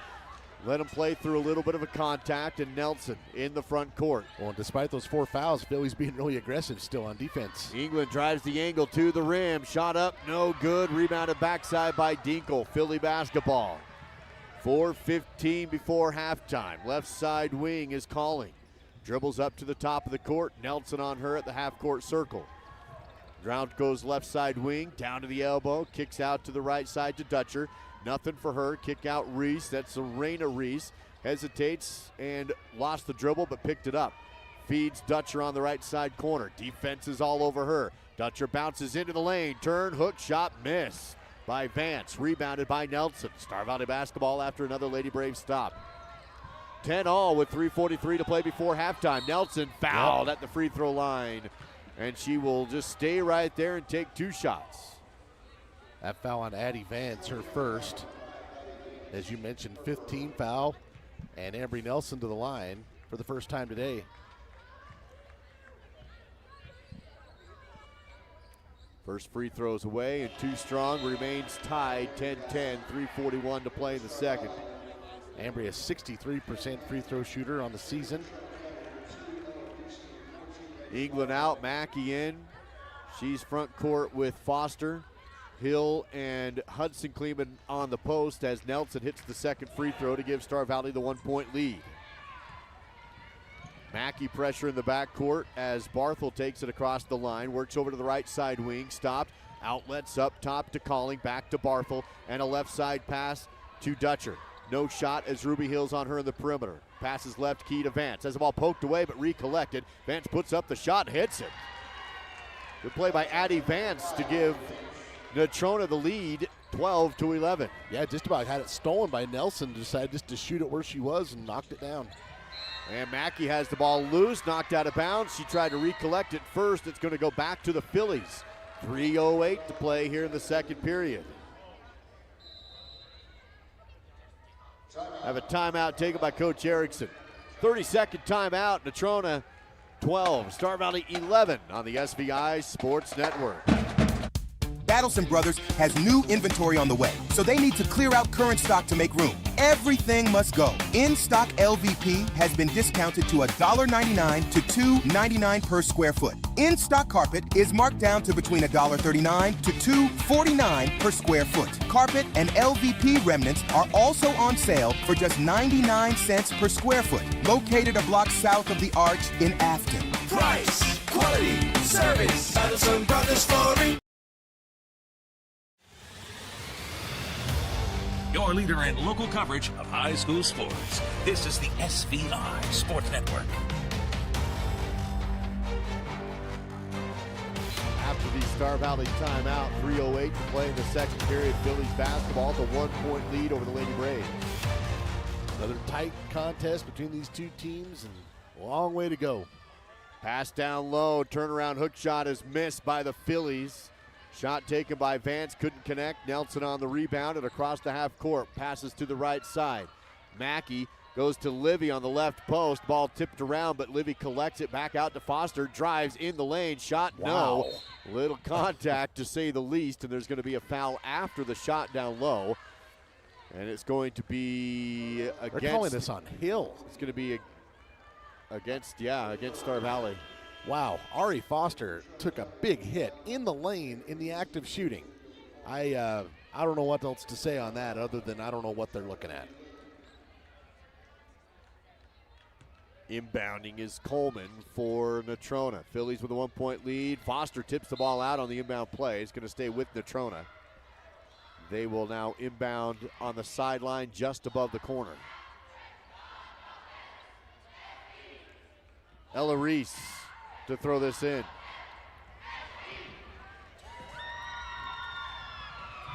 Let him play through a little bit of a contact, and Nelson in the front court. Well, despite those 4 fouls, Philly's being really aggressive still on defense. England drives the angle to the rim. Shot up, no good. Rebounded backside by Dinkle. Philly basketball. 4:15 before halftime. Left side wing is calling. Dribbles up to the top of the court. Nelson on her at the half-court circle. Ground goes left side wing, down to the elbow, kicks out to the right side to Dutcher. Nothing for her, kick out Reese, that's Raina Reese. Hesitates and lost the dribble, but picked it up. Feeds Dutcher on the right side corner, defense is all over her. Dutcher bounces into the lane, turn, hook, shot, miss by Vance, rebounded by Nelson. Star Valley basketball after another Lady Braves stop. 10-all with 3:43 to play before halftime. Nelson fouled at the free throw line. And she will just stay right there and take 2 shots. That foul on Addie Vance, her first. As you mentioned, 5th team foul. And Ambry Nelson to the line for the first time today. First free throws away, and 2 strong, remains tied, 10-10, 3:41 to play in the second. Ambry, a 63% free throw shooter on the season. England out, Mackey in. She's front court with Foster, Hill, and Hudson Kleeman on the post as Nelson hits the second free throw to give Star Valley the 1-point lead. Mackey pressure in the backcourt as Barthel takes it across the line, works over to the right side wing, stopped, outlets up top to Calling, back to Barthel, and a left side pass to Dutcher. No shot as Ruby Hill's on her in the perimeter. Passes left key to Vance. Has the ball poked away but recollected. Vance puts up the shot, hits it. Good play by Addie Vance to give Natrona the lead, 12-11. Yeah, just about had it stolen by Nelson. Decided just to shoot it where she was and knocked it down. And Mackey has the ball loose, knocked out of bounds. She tried to recollect it first. It's going to go back to the Phillies. 3:08 to play here in the second period. Have a timeout taken by Coach Erickson. 30-second timeout. Natrona 12, Star Valley 11 on the SVI Sports Network. Battleson Brothers has new inventory on the way, so they need to clear out current stock to make room. Everything must go. In-stock LVP has been discounted to $1.99 to $2.99 per square foot. In-stock carpet is marked down to between $1.39 to $2.49 per square foot. Carpet and LVP remnants are also on sale for just 99 cents per square foot, located a block south of the Arch in Afton. Price, quality, service, Madison Brothers Flooring. Your leader in local coverage of high school sports. This is the SVI Sports Network. After the Star Valley timeout, 3:08 to play in the second period. Phillies basketball with a 1-point lead over the Lady Braves. Another tight contest between these two teams and a long way to go. Pass down low, turnaround hook shot is missed by the Phillies. Shot taken by Vance, couldn't connect. Nelson on the rebound and across the half court. Passes to the right side. Mackey goes to Livy on the left post. Ball tipped around, but Livy collects it back out to Foster. Drives in the lane. Shot, no. Little contact to say the least, and there's going to be a foul after the shot down low. And it's going to be against. They're calling this on Hill. It's going to be against Star Valley. Wow, Ari Foster took a big hit in the lane in the act of shooting. I don't know what else to say on that other than I don't know what they're looking at. Inbounding is Coleman for Natrona. Phillies with a 1-point lead. Foster tips the ball out on the inbound play. It's going to stay with Natrona. They will now inbound on the sideline just above the corner. Ella Reese to throw this in.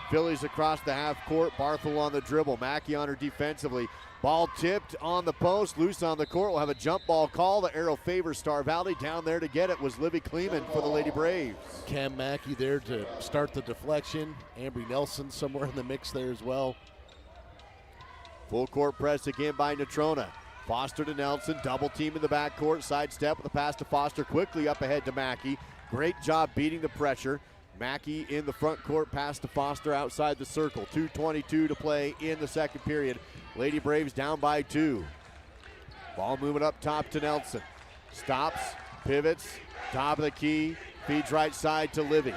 Phillies across the half court. Barthel on the dribble. Mackey on her defensively. Ball tipped on the post, loose on the court. We'll have a jump ball call. The arrow favors Star Valley. Down there to get it was Livy Kleeman for the Lady Braves. Cam Mackey there to start the deflection. Ambry Nelson somewhere in the mix there as well. Full court press again by Natrona. Foster to Nelson, double team in the backcourt, sidestep with a pass to Foster, quickly up ahead to Mackey. Great job beating the pressure. Mackey in the front court, pass to Foster outside the circle. 2:22 to play in the second period. Lady Braves down by 2. Ball moving up top to Nelson. Stops, pivots, top of the key, feeds right side to Livy.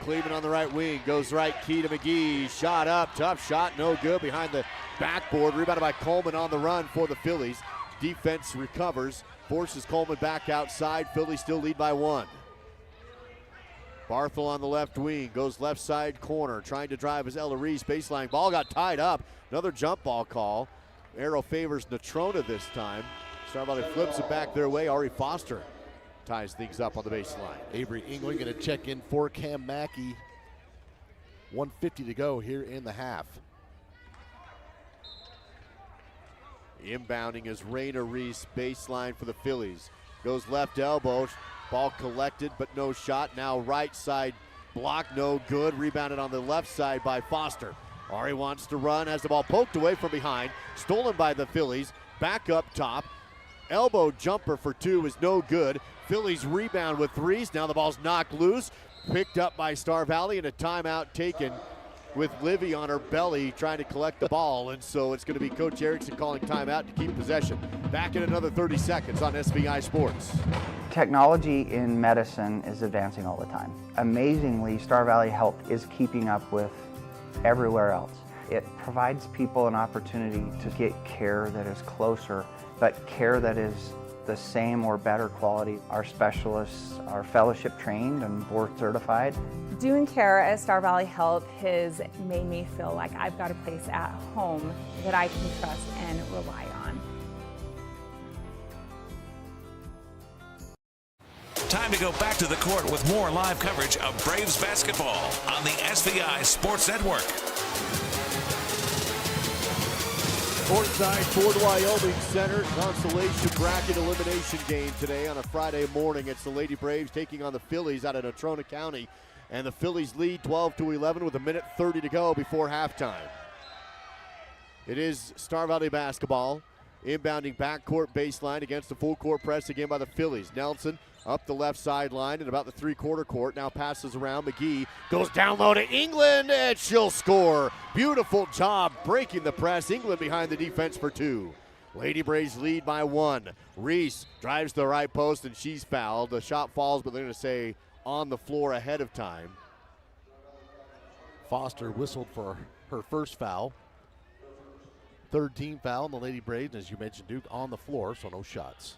Cleveland on the right wing, goes right key to McGee. Shot up, tough shot, no good behind the backboard. Rebounded by Coleman on the run for the Phillies. Defense recovers, forces Coleman back outside. Phillies still lead by 1. Barthel on the left wing, goes left side corner, trying to drive his Ella Reese baseline. Ball got tied up. Another jump ball call. Arrow favors Natrona this time. Star Valley flips it back their way. Ari Foster ties things up on the baseline. Avery England going to check in for Cam Mackey. 1:50 to go here in the half. Inbounding is Raina Reese, baseline for the Phillies. Goes left elbow, ball collected but no shot. Now right side block, no good. Rebounded on the left side by Foster. Ari wants to run, has the ball poked away from behind. Stolen by the Phillies, back up top. Elbow jumper for 2 is no good. Phillies rebound with 3s. Now the ball's knocked loose. Picked up by Star Valley and a timeout taken with Livy on her belly trying to collect the ball. And so it's going to be Coach Erickson calling timeout to keep possession. Back in another 30 seconds on SVI Sports. Technology in medicine is advancing all the time. Amazingly, Star Valley Health is keeping up with everywhere else. It provides people an opportunity to get care that is closer, but care that is the same or better quality. Our specialists are fellowship trained and board certified. Doing care at Star Valley Health has made me feel like I've got a place at home that I can trust and rely on. Time to go back to the court with more live coverage of Braves basketball on the SVI Sports Network. Courtside Ford Wyoming Center Consolation bracket elimination game today on a Friday morning. It's the Lady Braves taking on the Phillies out of Natrona County. And the Phillies lead 12-11 with 1:30 to go before halftime. It is Star Valley basketball. Inbounding backcourt baseline against the full court press again by the Phillies. Nelson up the left sideline and about the three-quarter court. Now passes around. McGee goes down low to England, and she'll score. Beautiful job breaking the press. England behind the defense for 2. Lady Braves lead by 1. Reese drives to the right post and she's fouled. The shot falls, but they're going to say on the floor ahead of time. Foster whistled for her first foul. Third team foul on the Lady Braves, as you mentioned, Duke, on the floor, so no shots.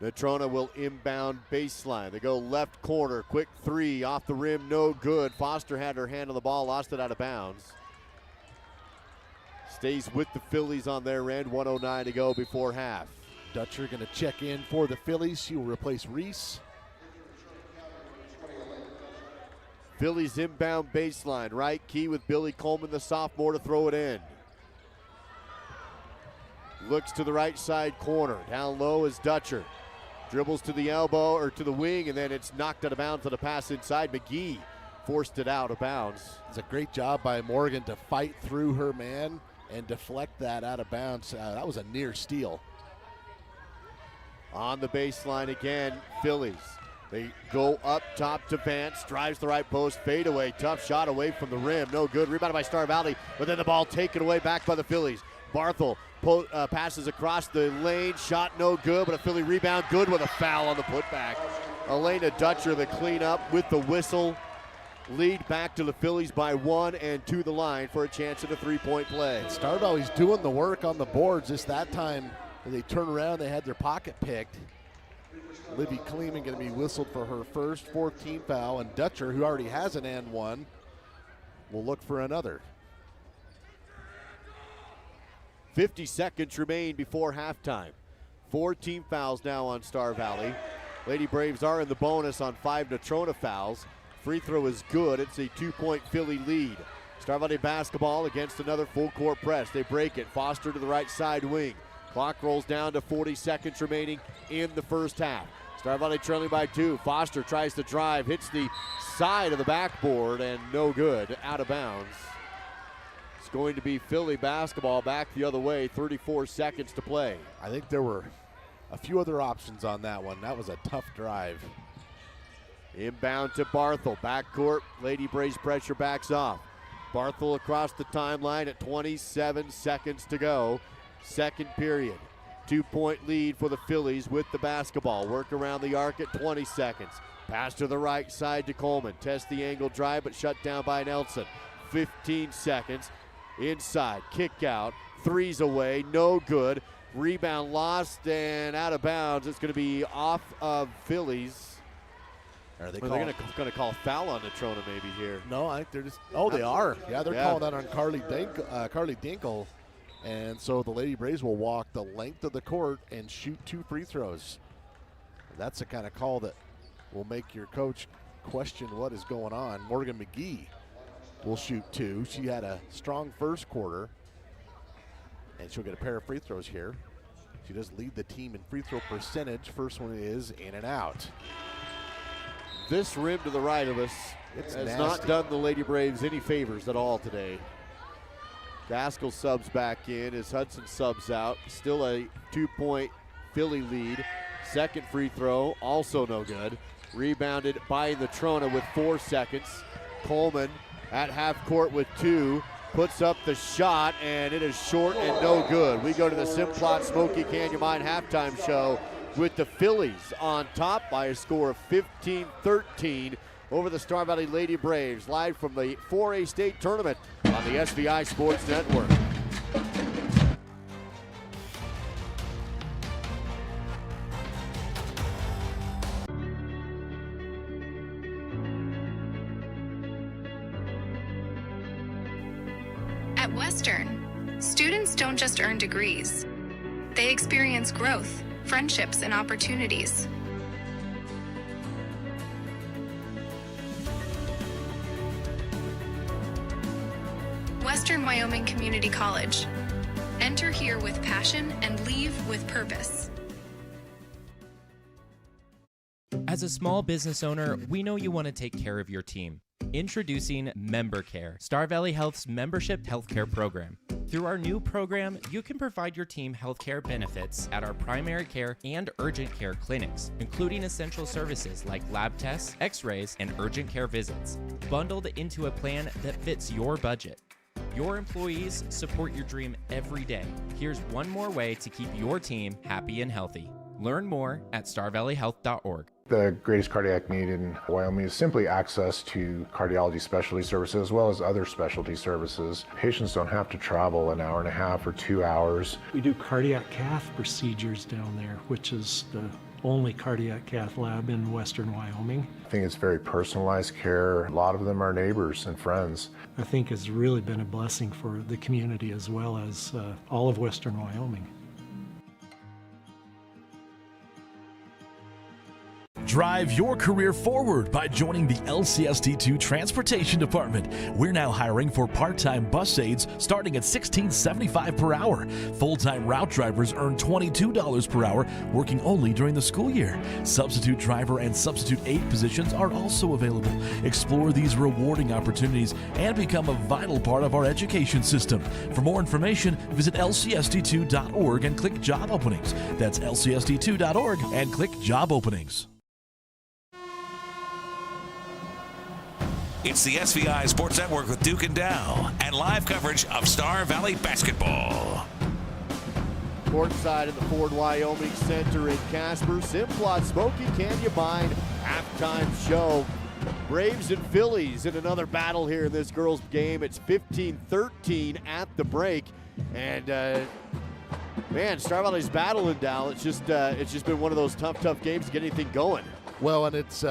Natrona will inbound baseline. They go left corner, quick 3 off the rim, no good. Foster had her hand on the ball, lost it out of bounds. Stays with the Phillies on their end, 1:09 to go before half. Dutcher going to check in for the Phillies. She will replace Reese. Phillies inbound baseline, right key with Billy Coleman, the sophomore, to throw it in. Looks to the right side corner. Down low is Dutcher. Dribbles to the elbow or to the wing, and then it's knocked out of bounds on a pass inside. McGee forced it out of bounds. It's a great job by Morgan to fight through her man and deflect that out of bounds. That was a near steal. On the baseline again, Phillies. They go up top to Vance, drives the right post, fade away, tough shot away from the rim, no good. Rebounded by Star Valley, but then the ball taken away back by the Phillies. Barthel passes across the lane, shot no good, but a Philly rebound good with a foul on the putback. Elena Dutcher, the cleanup with the whistle. Lead back to the Phillies by 1 and to the line for a chance at a 3-point play. Star Valley's doing the work on the boards. Just that time, when they turn around, they had their pocket picked. Livy Kleeman going to be whistled for her first 14 foul, and Dutcher, who already has an and 1, will look for another. 50 seconds remain before halftime. 14 fouls now on Star Valley. Lady Braves are in the bonus on 5 Natrona fouls. Free throw is good. It's a 2-point Philly lead. Star Valley basketball against another full court press. They break it. Foster to the right side wing. Clock rolls down to 40 seconds remaining in the first half. Star Valley trailing by 2. Foster tries to drive, hits the side of the backboard, and no good, out of bounds. It's going to be Philly basketball back the other way, 34 seconds to play. I think there were a few other options on that one. That was a tough drive. Inbound to Barthel, backcourt, Lady Braves pressure backs off. Barthel across the timeline at 27 seconds to go. Second period. 2-point lead for the Phillies with the basketball. Work around the arc at 20 seconds. Pass to the right side to Coleman. Test the angle drive, but shut down by Nelson. 15 seconds. Inside, kick out. Threes away, no good. Rebound lost and out of bounds. It's going to be off of Phillies. Are they they're going to call a foul on Natrona maybe here. No, I think they're just. Oh, they are. Yeah, they're calling that on Carly Dinkle. And so the Lady Braves will walk the length of the court and shoot 2 free throws. That's the kind of call that will make your coach question what is going on. Morgan McGee will shoot 2. She had a strong first quarter, and she'll get a pair of free throws here. She does lead the team in free throw percentage. First one is in and out. This rim to the right of us has not done the Lady Braves any favors at all today. Gaskell subs back in as Hudson subs out. Still a 2-point Philly lead. Second free throw, also no good. Rebounded by Natrona with 4 seconds. Coleman at half court with 2. Puts up the shot, and it is short and no good. We go to the Simplot Smoky Canyon Mine halftime show with the Phillies on top by a score of 15-13 over the Star Valley Lady Braves, live from the 4A state tournament on the SVI Sports Network. At Western, students don't just earn degrees. They experience growth, friendships, and opportunities. Western Wyoming Community College. Enter here with passion and leave with purpose. As a small business owner, we know you want to take care of your team. Introducing Member Care, Star Valley Health's membership healthcare program. Through our new program, you can provide your team healthcare benefits at our primary care and urgent care clinics, including essential services like lab tests, x-rays, and urgent care visits, bundled into a plan that fits your budget. Your employees support your dream every day. Here's one more way to keep your team happy and healthy. Learn more at starvalleyhealth.org. The greatest cardiac need in Wyoming is simply access to cardiology specialty services as well as other specialty services. Patients don't have to travel an hour and a half or 2 hours. We do cardiac cath procedures down there, which is the only cardiac cath lab in western Wyoming. I think it's very personalized care. A lot of them are neighbors and friends. I think it's really been a blessing for the community as well as all of western Wyoming. Drive your career forward by joining the LCST2 Transportation Department. We're now hiring for part-time bus aides starting at $16.75 per hour. Full-time route drivers earn $22 per hour, working only during the school year. Substitute driver and substitute aide positions are also available. Explore these rewarding opportunities and become a vital part of our education system. For more information, visit lcst2.org and click Job Openings. That's lcst2.org and click Job Openings. It's the SVI Sports Network with Duke and Dow and live coverage of Star Valley basketball. Courtside at the Ford Wyoming Center in Casper. Simplot Smoky Canyon Mine halftime show. Braves and Phillies in another battle here in this girls' game. It's 15-13 at the break. And man, Star Valley's battling down. It's just been one of those tough games to get anything going. Well, and it's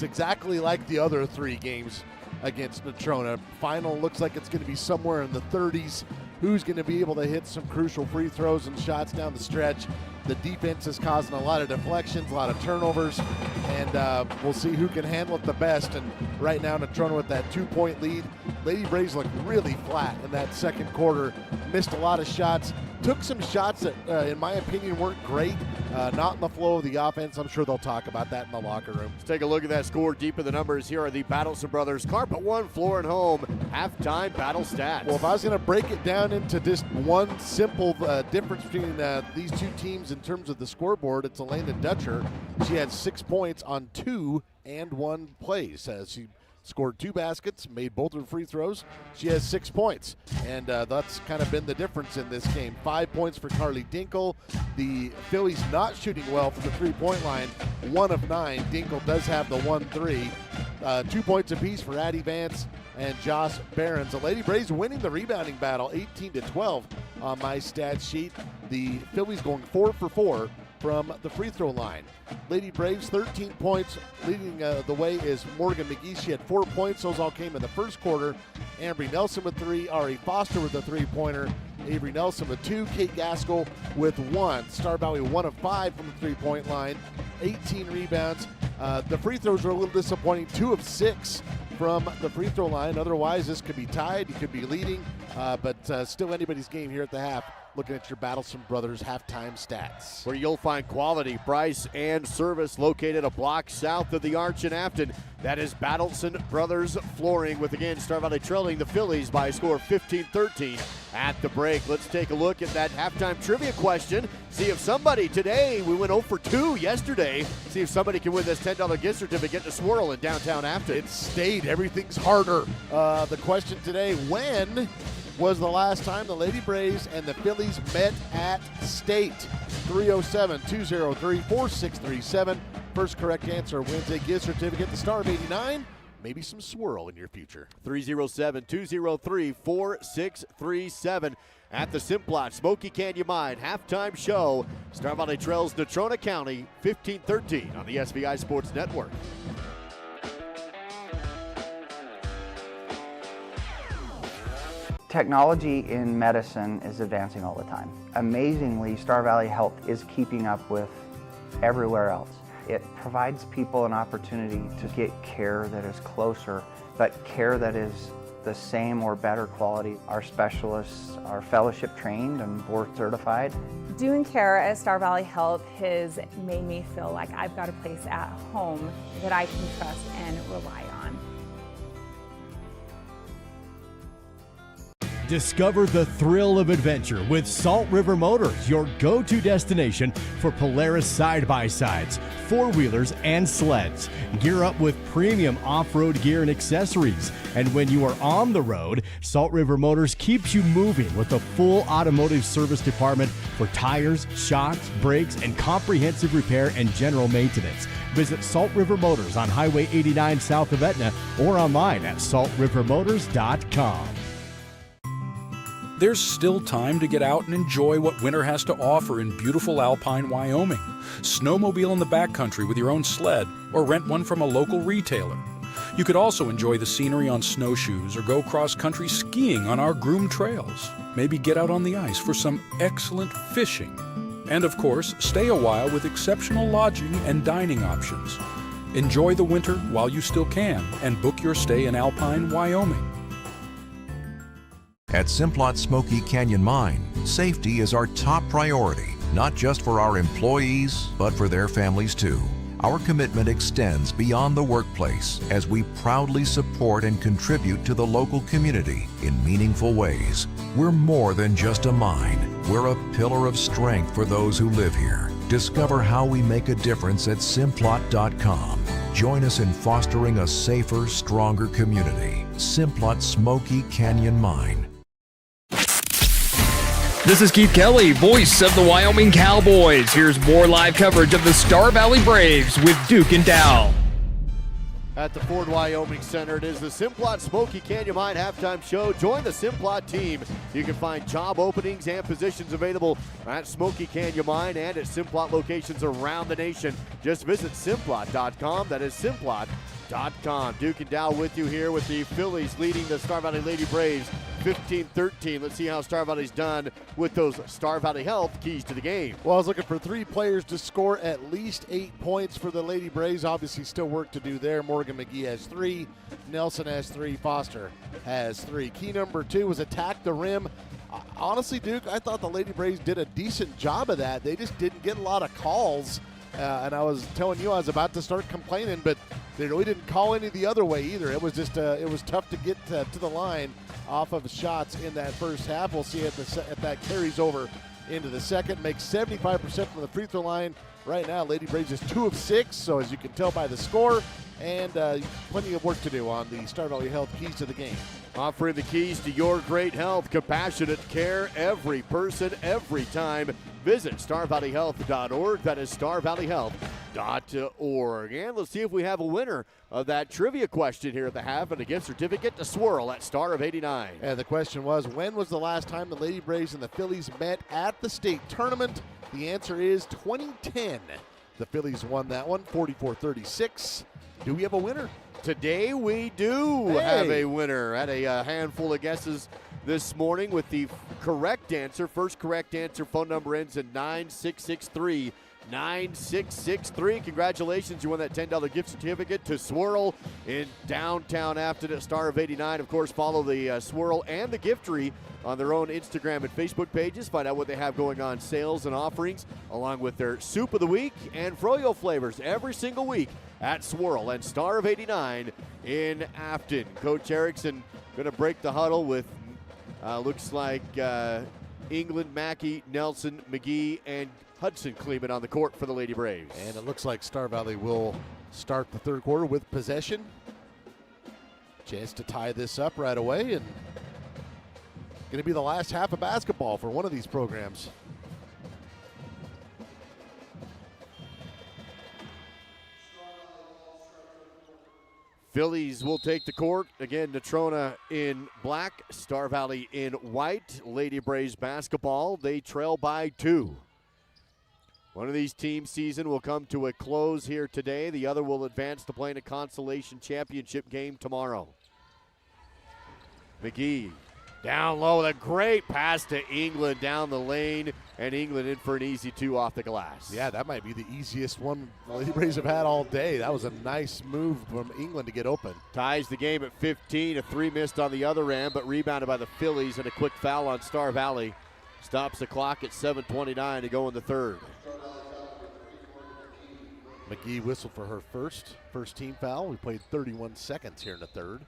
exactly like the other three games against Natrona. Final looks like it's going to be somewhere in the 30s. Who's going to be able to hit some crucial free throws and shots down the stretch? The defense is causing a lot of deflections, a lot of turnovers, and we'll see who can handle it the best. And right now, Natrona with that 2-point lead. Lady Braves looked really flat in that second quarter, missed a lot of shots, took some shots that, in my opinion, weren't great, not in the flow of the offense. I'm sure they'll talk about that in the locker room. Let's take a look at that score deep in the numbers. Here are the Battleson Brothers Carpet One Floor and Home halftime battle stats. Well, if I was going to break it down into just one simple difference between these two teams in terms of the scoreboard, it's Elena Dutcher. She had 6 points on 2 and 1 plays. She scored 2 baskets, made both her free throws. She has 6 points, and that's kind of been the difference in this game. 5 points for Carly Dinkle. The Phillies not shooting well from the three-point line, 1 of 9. Dinkle does have the 1-3. 2 points apiece for Addie Vance and Joss Behrens. The Lady Braves winning the rebounding battle, 18-12 on my stat sheet. The Phillies going 4 for 4 from the free throw line. Lady Braves 13 points. Leading the way is Morgan McGee. She had 4 points. Those all came in the first quarter. Ambry Nelson with 3. Ari Foster with a 3-pointer. Avery Nelson with 2. Kate Gaskell with 1. Star Valley 1 of 5 from the three-point line. 18 rebounds. The free throws are a little disappointing. 2 of 6 from the free throw line. Otherwise, this could be tied. You could be leading, but still anybody's game here at the half. Looking at your Battleson Brothers halftime stats. Where you'll find quality, price, and service located a block south of the Arch in Afton. That is Battleson Brothers Flooring, with, again, Star Valley trailing the Phillies by a score of 15-13 at the break. Let's take a look at that halftime trivia question. See if somebody today, we went 0 for 2 yesterday, see if somebody can win this $10 gift certificate to Swirl in downtown Afton. It stayed. Everything's harder. The question today, when was the last time the Lady Braves and the Phillies met at State? 307-203-4637. First correct answer wins a gift certificate to Star of 89. Maybe some Swirl in your future. 307-203-4637. At the Simplot Smoky Canyon Mine halftime show. Star Valley trails Natrona County 15-13 on the SVI Sports Network. Technology in medicine is advancing all the time. Amazingly, Star Valley Health is keeping up with everywhere else. It provides people an opportunity to get care that is closer, but care that is the same or better quality. Our specialists are fellowship trained and board certified. Doing care at Star Valley Health has made me feel like I've got a place at home that I can trust and rely on. Discover the thrill of adventure with Salt River Motors, your go-to destination for Polaris side-by-sides, four-wheelers, and sleds. Gear up with premium off-road gear and accessories. And when you are on the road, Salt River Motors keeps you moving with a full automotive service department for tires, shocks, brakes, and comprehensive repair and general maintenance. Visit Salt River Motors on Highway 89 south of Etna or online at saltrivermotors.com. There's still time to get out and enjoy what winter has to offer in beautiful alpine Wyoming. Snowmobile in the backcountry with your own sled, or rent one from a local retailer. You could also enjoy the scenery on snowshoes or go cross-country skiing on our groomed trails. Maybe get out on the ice for some excellent fishing. And of course, stay a while with exceptional lodging and dining options. Enjoy the winter while you still can and book your stay in alpine Wyoming. At Simplot Smoky Canyon Mine, safety is our top priority, not just for our employees, but for their families too. Our commitment extends beyond the workplace as we proudly support and contribute to the local community in meaningful ways. We're more than just a mine. We're a pillar of strength for those who live here. Discover how we make a difference at Simplot.com. Join us in fostering a safer, stronger community. Simplot Smoky Canyon Mine. This is Keith Kelly, voice of the Wyoming Cowboys. Here's more live coverage of the Star Valley Braves with Duke and Dow. At the Ford Wyoming Center, it is the Simplot Smoky Canyon Mine halftime show. Join the Simplot team. You can find job openings and positions available at Smoky Canyon Mine and at Simplot locations around the nation. Just visit Simplot.com. That is Simplot.com. Duke and Dow with you here with the Phillies leading the Star Valley Lady Braves 15-13. Let's see how Star Valley's done with those Star Valley Health keys to the game. Well, I was looking for three players to score at least 8 points for the Lady Braves. Obviously, still work to do there. Morgan McGee has 3. Nelson has 3. Foster has 3. Key number 2 was attack the rim. Honestly, Duke, I thought the Lady Braves did a decent job of that. They just didn't get a lot of calls. And I was telling you I was about to start complaining, but they really didn't call any the other way either. It was just it was tough to get to the line off of shots in that first half. We'll see if that carries over into the second. Makes 75% from the free throw line. Right now, Lady Braves is 2 of 6, so as you can tell by the score, and plenty of work to do on the Star Valley Health keys to the game. Offering the keys to your great health, compassionate care, every person, every time. Visit StarValleyHealth.org. That is StarValleyHealth.org. And let's see if we have a winner of that trivia question here at the half and a gift certificate to Swirl at Star of 89. And the question was, when was the last time the Lady Braves and the Phillies met at the state tournament? The answer is 2010. The Phillies won that one, 44-36. Do we have a winner? Today we do have a winner. Had a handful of guesses this morning with the correct answer. First correct answer, phone number ends in 9663. 9663. Congratulations, you won that $10 gift certificate to Swirl in downtown Afton at Star of 89. Of course, follow the Swirl and the Giftery on their own Instagram and Facebook pages. Find out what they have going on, sales and offerings, along with their Soup of the Week and Froyo flavors every single week at Swirl and Star of 89 in Afton. Coach Erickson going to break the huddle with looks like England, Mackey, Nelson, McGee, and Hudson Kleeman on the court for the Lady Braves. And it looks like Star Valley will start the third quarter with possession. Chance to tie this up right away, and going to be the last half of basketball for one of these programs. Phillies will take the court. Again, Natrona in black, Star Valley in white. Lady Braves basketball, they trail by 2. One of these teams' season will come to a close here today. The other will advance to play in a Consolation championship game tomorrow. McGee down low with a great pass to England down the lane, and England in for an easy 2 off the glass. Yeah, that might be the easiest one the Lady Braves have had all day. That was a nice move from England to get open. Ties the game at 15. A 3 missed on the other end, but rebounded by the Phillies, and a quick foul on Star Valley. Stops the clock at 7:29 to go in the third. McGee whistled for her first team foul. We played 31 seconds here in the third.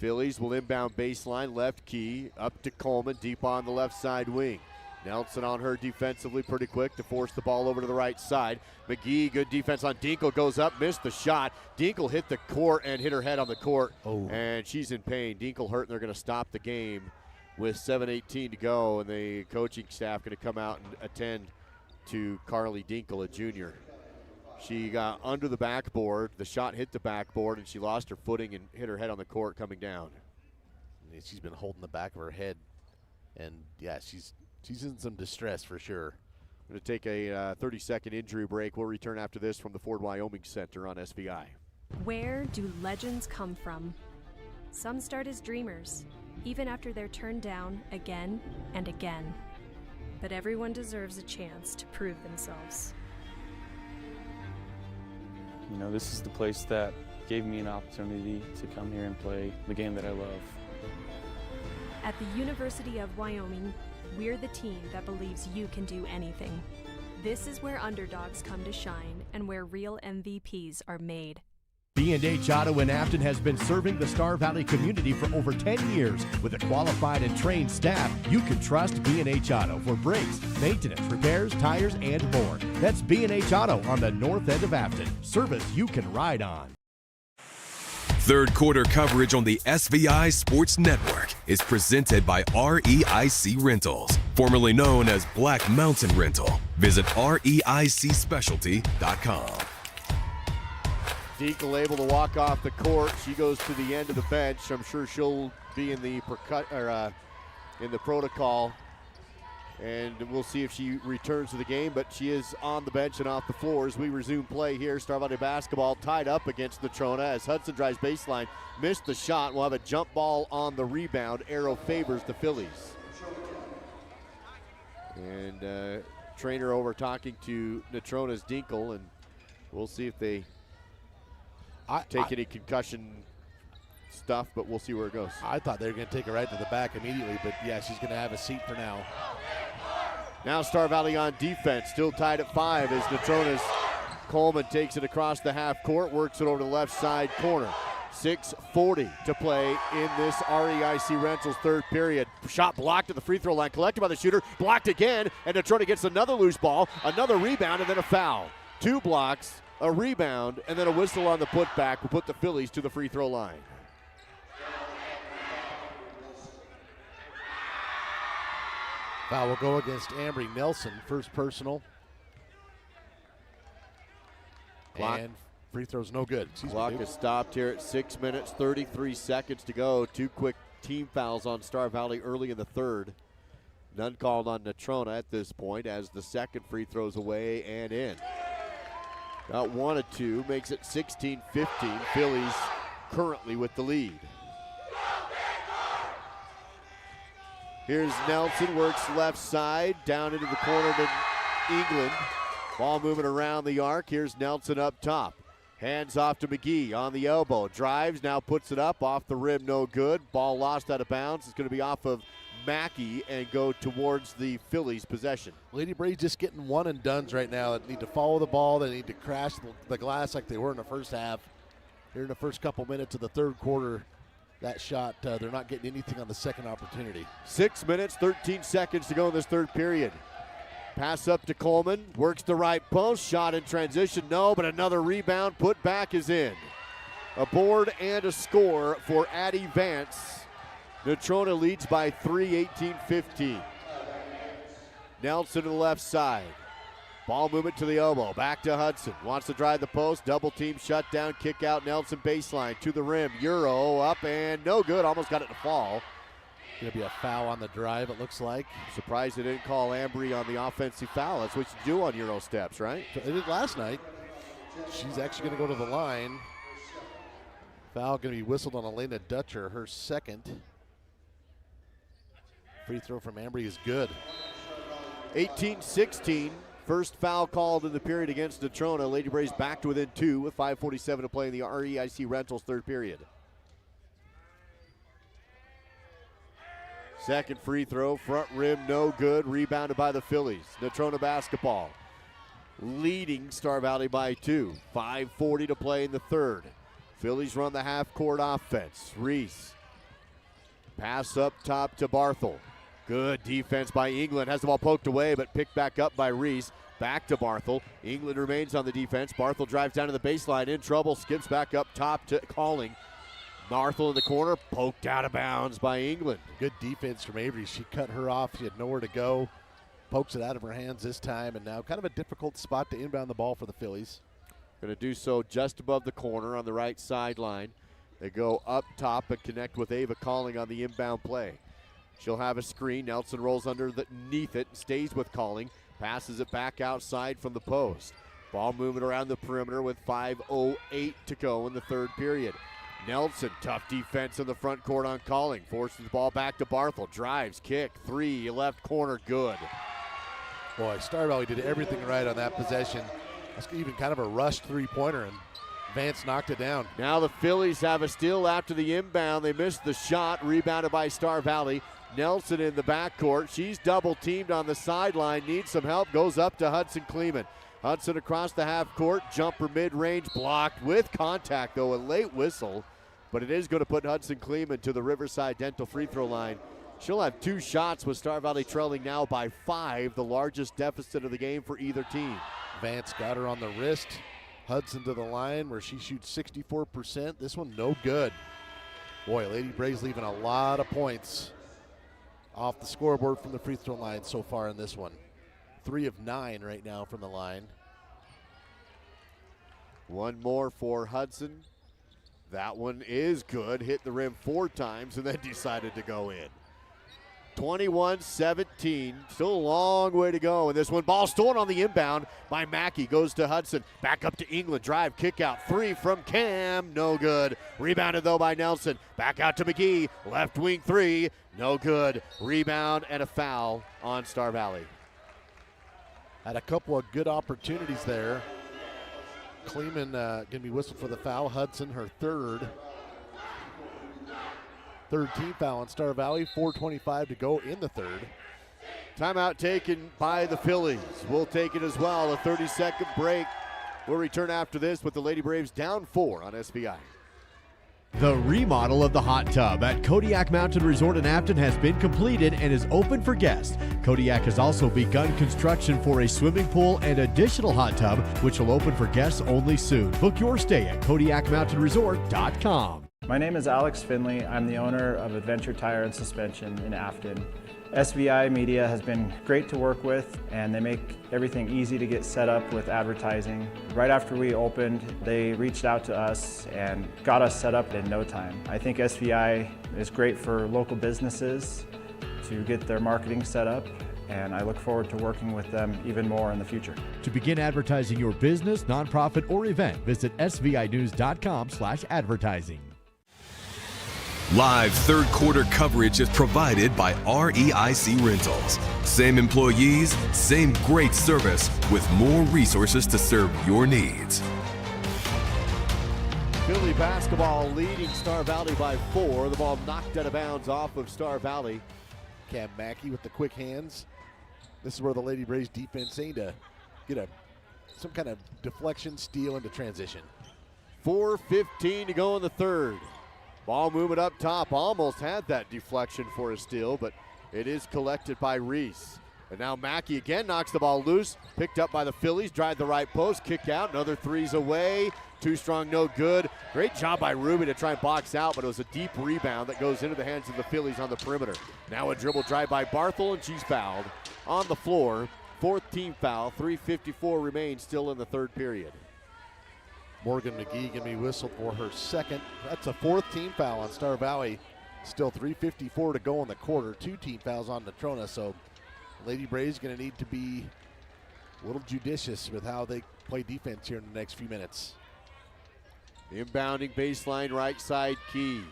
Phillies will inbound baseline, left key, up to Coleman, deep on the left side wing. Nelson on her defensively pretty quick to force the ball over to the right side. McGee, good defense on Dinkle, goes up, missed the shot. Dinkle hit the court and hit her head on the court, and she's in pain. Dinkle hurt, and they're going to stop the game with 7:18 to go, and the coaching staff going to come out and attend to Carly Dinkle, a junior. She got under the backboard. The shot hit the backboard, and she lost her footing and hit her head on the court coming down. She's been holding the back of her head, and yeah, she's in some distress for sure. We're going to take a 30-second injury break. We'll return after this from the Ford Wyoming Center on SVI. Where do legends come from? Some start as dreamers, even after they're turned down again and again. But everyone deserves a chance to prove themselves. You know, this is the place that gave me an opportunity to come here and play the game that I love. At the University of Wyoming, we're the team that believes you can do anything. This is where underdogs come to shine and where real MVPs are made. B&H Auto in Afton has been serving the Star Valley community for over 10 years. With a qualified and trained staff, you can trust B&H Auto for brakes, maintenance, repairs, tires, and more. That's B&H Auto on the north end of Afton. Service you can ride on. Third quarter coverage on the SVI Sports Network is presented by REIC Rentals, formerly known as Black Mountain Rental. Visit REICSpecialty.com. Dinkle able to walk off the court. She goes to the end of the bench. I'm sure she'll be in the protocol, and we'll see if she returns to the game. But she is on the bench and off the floor as we resume play here. Star Valley basketball tied up against Natrona as Hudson drives baseline, missed the shot. We'll have a jump ball on the rebound. Arrow favors the Phillies. And trainer over talking to Natrona's Dinkle, and we'll see if they take any concussion stuff, but we'll see where it goes. I thought they were going to take her right to the back immediately, but yeah, she's going to have a seat for now. Now Star Valley on defense, still tied at 5 as Natrona's Coleman takes it across the half court, works it over to the left side corner. 6:40 to play in this REIC Rentals third period. Shot blocked at the free throw line, collected by the shooter, blocked again, and Natrona gets another loose ball, another rebound, and then a foul. 2 blocks, a rebound, and then a whistle on the putback will put the Phillies to the free throw line. Foul will go against Ambry Nelson, first personal. Clock. And free throw's no good. Clock is stopped here at 6 minutes, 33 seconds to go. 2 quick team fouls on Star Valley early in the third. None called on Natrona at this point as the second free throw's away and in. Got 1 of 2, makes it 16-15. Phillies currently with the lead. Here's Nelson, works left side, down into the corner to England. Ball moving around the arc. Here's Nelson up top. Hands off to McGee on the elbow. Drives, now puts it up, off the rim, no good. Ball lost out of bounds. It's going to be off of Mackey and go towards the Phillies' possession. Lady Braves just getting one and dones right now. They need to follow the ball. They need to crash the glass like they were in the first half. Here in the first couple minutes of the third quarter, that shot, they're not getting anything on the second opportunity. 6 minutes, 13 seconds to go in this third period. Pass up to Coleman, works the right post, shot in transition, no, but another rebound, put back is in. A board and a score for Addie Vance. Natrona leads by 3, 18-15. Nelson to the left side. Ball movement to the elbow, back to Hudson. Wants to drive the post, double team shut down, kick out Nelson baseline to the rim. Euro up and no good, almost got it to fall. Going to be a foul on the drive, it looks like. Surprised they didn't call Ambry on the offensive foul. That's what you do on Euro steps, right? They did last night. She's actually going to go to the line. Foul going to be whistled on Elena Dutcher, her second. Free throw from Ambry is good. 18-16. First foul called in the period against Natrona. Lady Braves back to within 2 with 5:47 to play in the REIC Rentals third period. Second free throw, front rim, no good. Rebounded by the Phillies. Natrona basketball leading Star Valley by 2. 5:40 to play in the third. Phillies run the half-court offense. Reese Pass up top to Barthel. Good defense by England. Has the ball poked away, but picked back up by Reese. Back to Barthel. England remains on the defense. Barthel drives down to the baseline, in trouble, skips back up top to Calling. Barthel in the corner, poked out of bounds by England. Good defense from Avery. She cut her off. She had nowhere to go. Pokes it out of her hands this time, and now kind of a difficult spot to inbound the ball for the Phillies. Going to do so just above the corner on the right sideline. They go up top and connect with Ava Calling on the inbound play. She'll have a screen. Nelson rolls underneath it, stays with Calling, passes it back outside from the post. Ball moving around the perimeter with 5:08 to go in the third period. Nelson, tough defense in the front court on Calling. Forces the ball back to Barthel. Drives, kick, three, left corner, good. Boy, Star Valley did everything right on that possession. That's even kind of a rushed three-pointer, and Vance knocked it down. Now the Phillies have a steal after the inbound. They missed the shot, rebounded by Star Valley. Nelson in the backcourt. She's double-teamed on the sideline, needs some help, goes up to Hudson Kleeman. Hudson across the half court, jumper mid-range, blocked with contact, though, a late whistle. But it is going to put Hudson Kleeman to the Riverside Dental free throw line. She'll have two shots with Star Valley trailing now by 5, the largest deficit of the game for either team. Vance got her on the wrist. Hudson to the line where she shoots 64%. This one no good. Boy, Lady Braves leaving a lot of points off the scoreboard from the free throw line so far in this one. 3 of 9 right now from the line. One more for Hudson. That one is good. Hit the rim 4 times and then decided to go in. 21-17, still a long way to go in this one. Ball stolen on the inbound by Mackey, goes to Hudson, back up to England, drive, kick out, 3 from Cam, no good. Rebounded though by Nelson, back out to McGee, left wing 3, no good. Rebound and a foul on Star Valley. Had a couple of good opportunities there. Kleeman going to be whistled for the foul. Hudson, her third team foul on Star Valley. 4:25 to go in the third. Timeout taken by the Phillies. We'll take it as well. A 30-second break. We'll return after this with the Lady Braves down 4 on SBI. The remodel of the hot tub at Kodiak Mountain Resort in Afton has been completed and is open for guests. Kodiak has also begun construction for a swimming pool and additional hot tub, which will open for guests only soon. Book your stay at KodiakMountainResort.com. My name is Alex Finley. I'm the owner of Adventure Tire and Suspension in Afton. SVI Media has been great to work with, and they make everything easy to get set up with advertising. Right after we opened, they reached out to us and got us set up in no time. I think SVI is great for local businesses to get their marketing set up, and I look forward to working with them even more in the future. To begin advertising your business, nonprofit, or event, visit svinews.com/advertising. Live third quarter coverage is provided by REIC Rentals. Same employees, same great service, with more resources to serve your needs. Philly basketball leading Star Valley by 4. The ball knocked out of bounds off of Star Valley. Cam Mackey with the quick hands. This is where the Lady Braves defense aimed to get some kind of deflection, steal into transition. 4:15 to go in the third. Ball moving up top, almost had that deflection for a steal, but it is collected by Reese. And now Mackey again knocks the ball loose, picked up by the Phillies, drive the right post, kick out, another 3's away, too strong, no good. Great job by Ruby to try and box out, but it was a deep rebound that goes into the hands of the Phillies on the perimeter. Now a dribble drive by Barthel, and she's fouled on the floor. 4th team foul, 3:54 remains still in the third period. Morgan McGee going to be whistled for her second. That's a 4th team foul on Star Valley. Still 3:54 to go in the quarter. 2 team fouls on Natrona, so Lady Braves going to need to be a little judicious with how they play defense here in the next few minutes. Inbounding baseline right side key.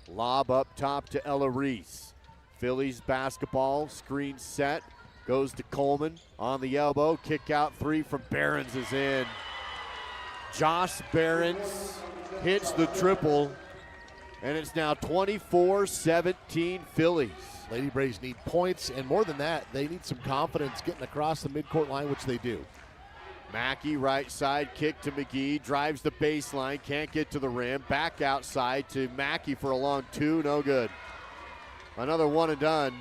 Lob up top to Ella Reese. Phillies basketball, screen set. Goes to Coleman on the elbow. Kick out 3 from Behrens is in. Josh Behrens hits the triple, and it's now 24-17 Phillies. Lady Braves need points, and more than that, they need some confidence getting across the midcourt line, which they do. Mackey right side kick to McGee, drives the baseline, can't get to the rim, back outside to Mackey for a long 2, no good. Another one and done.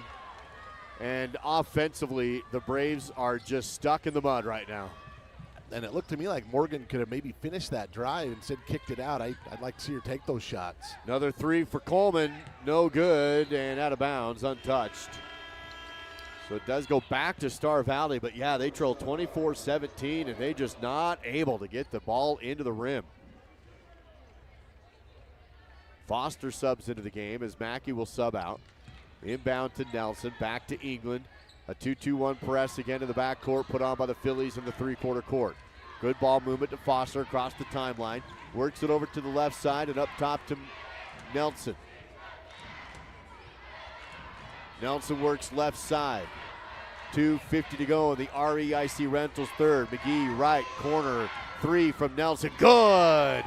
And offensively, the Braves are just stuck in the mud right now. And it looked to me like Morgan could have maybe finished that drive and instead kicked it out. I'd like to see her take those shots. Another three for Coleman. No good and out of bounds, untouched. So it does go back to Star Valley, but yeah, they trail 24-17 and they just not able to get the ball into the rim. Foster subs into the game as Mackey will sub out. Inbound to Nelson, back to England. A 2-2-1 press again to the backcourt put on by the Phillies in the three-quarter court. Good ball movement to Foster across the timeline. Works it over to the left side and up top to Nelson. Nelson works left side. 2:50 to go in the REIC Rentals third. McGee right corner. Three from Nelson. Good.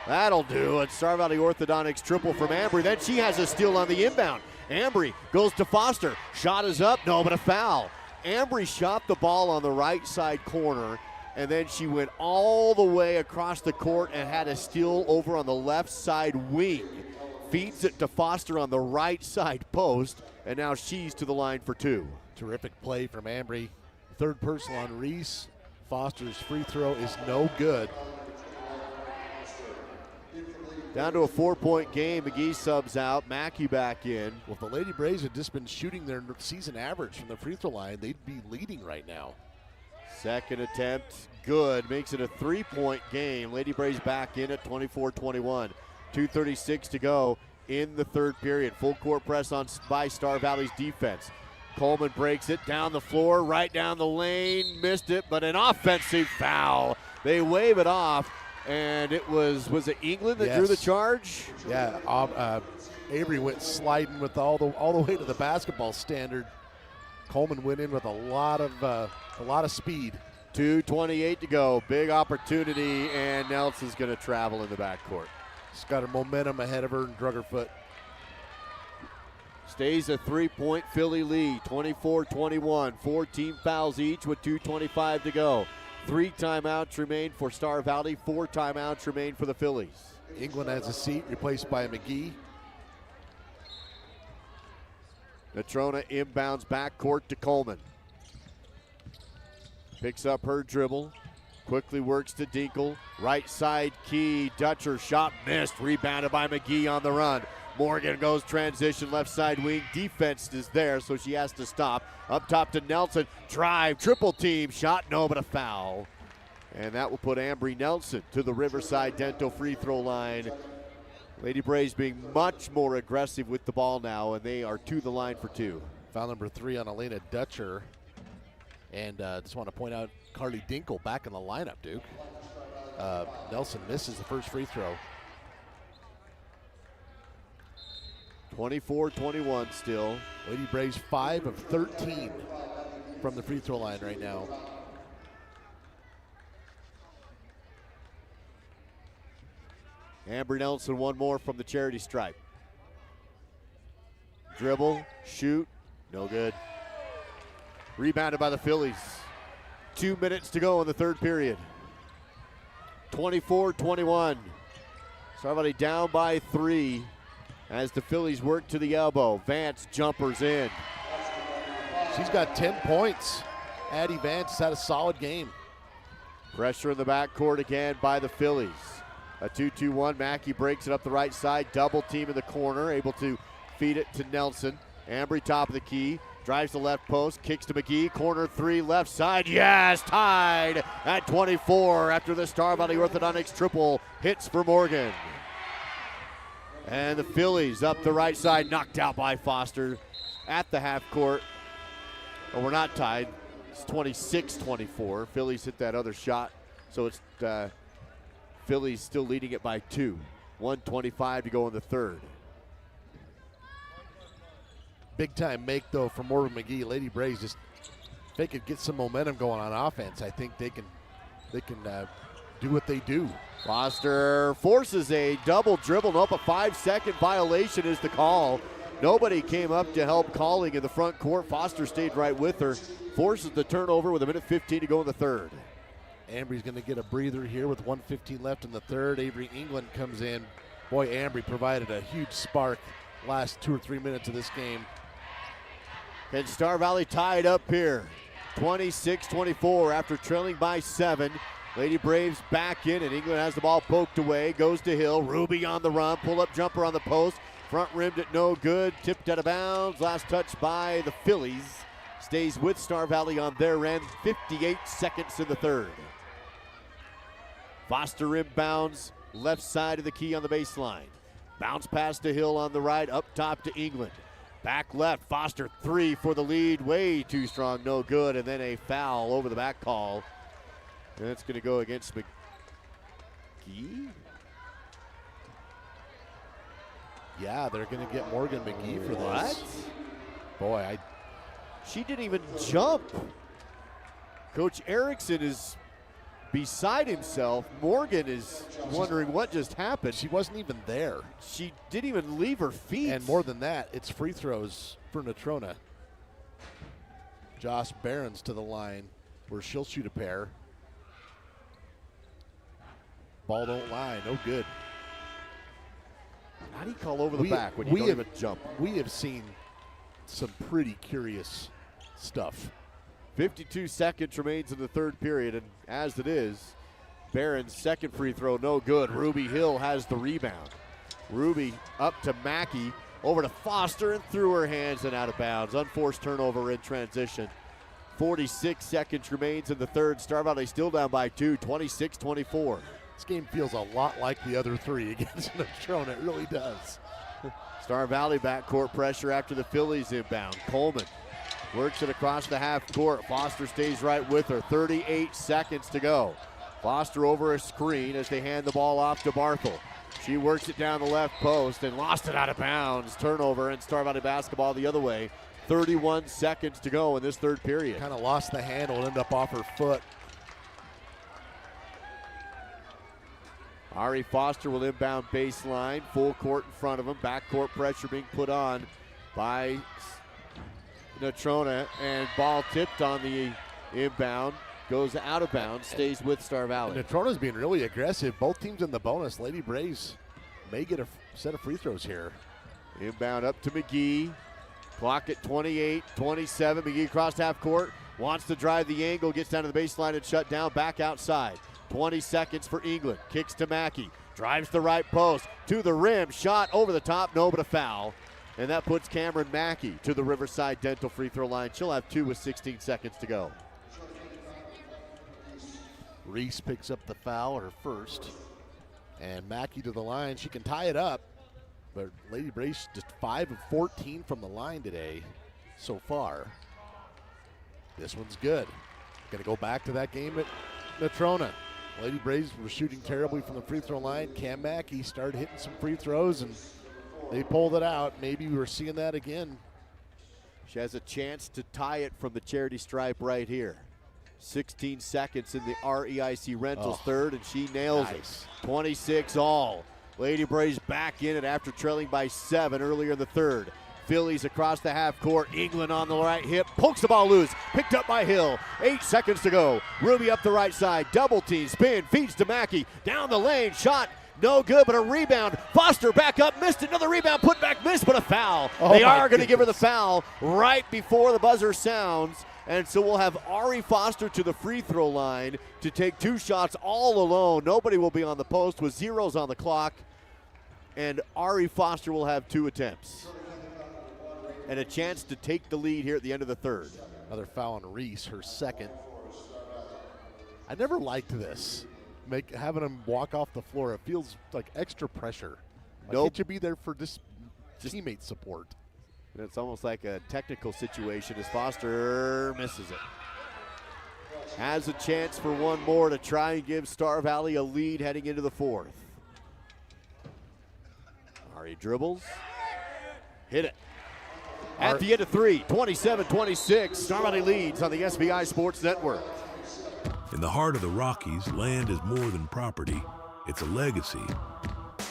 That'll do. And Star Valley Orthodontics triple from Ambry. Then she has a steal on the inbound. Ambry goes to Foster. Shot is up. No, but a foul. Ambry shot the ball on the right side corner, and then she went all the way across the court and had a steal over on the left side wing. Feeds it to Foster on the right side post, and now she's to the line for two. Terrific play from Ambry. Third personal on Reese. Foster's free throw is no good. Down to a 4-point game. McGee subs out. Mackey back in. Well, if the Lady Braves had just been shooting their season average from the free throw line, they'd be leading right now. Second attempt, good. Makes it a 3-point game. Lady Braves back in at 24-21. 2:36 to go in the third period. Full court press on by Star Valley's defense. Coleman breaks it down the floor, right down the lane. Missed it, but an offensive foul. They wave it off. And it was it England that drew the charge? Yeah, Avery went sliding with all the way to the basketball standard. Coleman went in with a lot of speed. 2:28 to go, big opportunity, and Nelson's going to travel in the backcourt. She's got her momentum ahead of her and drug her foot. Stays a 3-point Philly lead, 24-21. 14 fouls each with 2:25 to go. 3 timeouts remain for Star Valley, 4 timeouts remain for the Phillies. England has a seat replaced by McGee. Natrona inbounds backcourt to Coleman. Picks up her dribble, quickly works to Dinkle. Right side key, Dutcher shot missed, rebounded by McGee on the run. Morgan goes transition, left side wing. Defense is there, so she has to stop. Up top to Nelson. Drive, triple team. Shot, no, but a foul. And that will put Ambry Nelson to the Riverside Dento free throw line. Lady Braves being much more aggressive with the ball now, and they are to the line for two. Foul number 3 on Elena Dutcher. And just want to point out Carly Dinkle back in the lineup, Duke. Nelson misses the first free throw. 24-21 still. Lady Braves 5 of 13 from the free throw line right now. Ambry Nelson one more from the charity stripe. Dribble, shoot, no good. Rebounded by the Phillies. 2 minutes to go in the third period. 24-21. Star Valley down by 3. As the Phillies work to the elbow. Vance jumpers in. She's got 10 points. Addie Vance has had a solid game. Pressure in the backcourt again by the Phillies. A 2-2-1. Mackey breaks it up the right side. Double team in the corner. Able to feed it to Nelson. Ambry top of the key. Drives the left post. Kicks to McGee. Corner 3 left side. Yes! Tied at 24 after the Star Valley Orthodontics triple hits for Morgan. And the Phillies up the right side, knocked out by Foster at the half court. Oh, we're not tied. It's 26-24. Phillies hit that other shot. So it's Phillies still leading it by 2. 1:25 to go in the third. Big time make though for Morgan McGee. Lady Braves just, if they could get some momentum going on offense, I think they can do what they do. Foster forces a double dribble. Nope, a 5-second violation is the call. Nobody came up to help calling in the front court. Foster stayed right with her. Forces the turnover with 1:15 to go in the third. Ambry's going to get a breather here with 1:15 left in the third. Avery England comes in. Boy, Ambry provided a huge spark last 2 or 3 minutes of this game. Can Star Valley tie it up here? 26-24 after trailing by 7. Lady Braves back in, and England has the ball poked away. Goes to Hill. Ruby on the run. Pull-up jumper on the post. Front rimmed it no good. Tipped out of bounds. Last touch by the Phillies. Stays with Star Valley on their end. 58 seconds in the third. Foster inbounds. Left side of the key on the baseline. Bounce pass to Hill on the right. Up top to England. Back left. Foster 3 for the lead. Way too strong. No good. And then a foul over the back call. That's going to go against McGee. Yeah, they're going to get Morgan McGee for this. What? Boy, She didn't even jump. Coach Erickson is beside himself. Morgan is wondering what just happened. She wasn't even there. She didn't even leave her feet. And more than that, it's free throws for Natrona. Josh Barron's to the line where she'll shoot a pair. Ball don't lie, no good. How do you call over the back when you don't even jump? We have seen some pretty curious stuff. 52 seconds remains in the third period, and as it is, Barron's second free throw, no good. Ruby Hill has the rebound. Ruby up to Mackey, over to Foster, and through her hands and out of bounds. Unforced turnover in transition. 46 seconds remains in the third. Star Valley still down by 2, 26-24. This game feels a lot like the other 3 against Natrona. It really does. Star Valley backcourt pressure after the Phillies inbound. Coleman works it across the half court. Foster stays right with her. 38 seconds to go. Foster over a screen as they hand the ball off to Barthel. She works it down the left post and lost it out of bounds. Turnover, and Star Valley basketball the other way. 31 seconds to go in this third period. Kind of lost the handle, ended up off her foot. Ari Foster will inbound baseline, full court in front of him. Backcourt pressure being put on by Natrona, and ball tipped on the inbound. Goes out of bounds, stays with Star Valley. Natrona's being really aggressive. Both teams in the bonus. Lady Braves may get a set of free throws here. Inbound up to McGee. Clock at 28, 27. McGee across half court. Wants to drive the angle, gets down to the baseline and shut down. Back outside. 20 seconds for England. Kicks to Mackey. Drives the right post to the rim. Shot over the top. No, but a foul. And that puts Cameron Mackey to the Riverside Dental free throw line. She'll have 2 with 16 seconds to go. Reese picks up the foul, her first. And Mackey to the line. She can tie it up. But Lady Braves just 5 of 14 from the line today so far. This one's good. Going to go back to that game at Natrona. Lady Braves were shooting terribly from the free throw line. Cam Mackey started hitting some free throws, and they pulled it out. Maybe we're seeing that again. She has a chance to tie it from the charity stripe right here. 16 seconds in the REIC Rentals third, and she nails it. 26 all. Lady Braves back in it after trailing by 7 earlier in the third. Phillies across the half court. England on the right hip. Pokes the ball loose. Picked up by Hill. 8 seconds to go. Ruby up the right side. Double team. Spin. Feeds to Mackey. Down the lane. Shot. No good, but a rebound. Foster back up. Missed another rebound. Put back. Missed, but a foul. They are going to give her the foul right before the buzzer sounds. And so we'll have Ari Foster to the free throw line to take 2 shots all alone. Nobody will be on the post with zeros on the clock. And Ari Foster will have 2 attempts. And a chance to take the lead here at the end of the third. Another foul on Reese, her second. I never liked this. Having him walk off the floor, it feels like extra pressure. Like It should be there for just teammate support. And it's almost like a technical situation as Foster misses it. Has a chance for one more to try and give Star Valley a lead heading into the fourth. Ari dribbles. Hit it. At the end of 3, 27-26, Star Valley leads on the SBI Sports Network. In the heart of the Rockies, land is more than property. It's a legacy.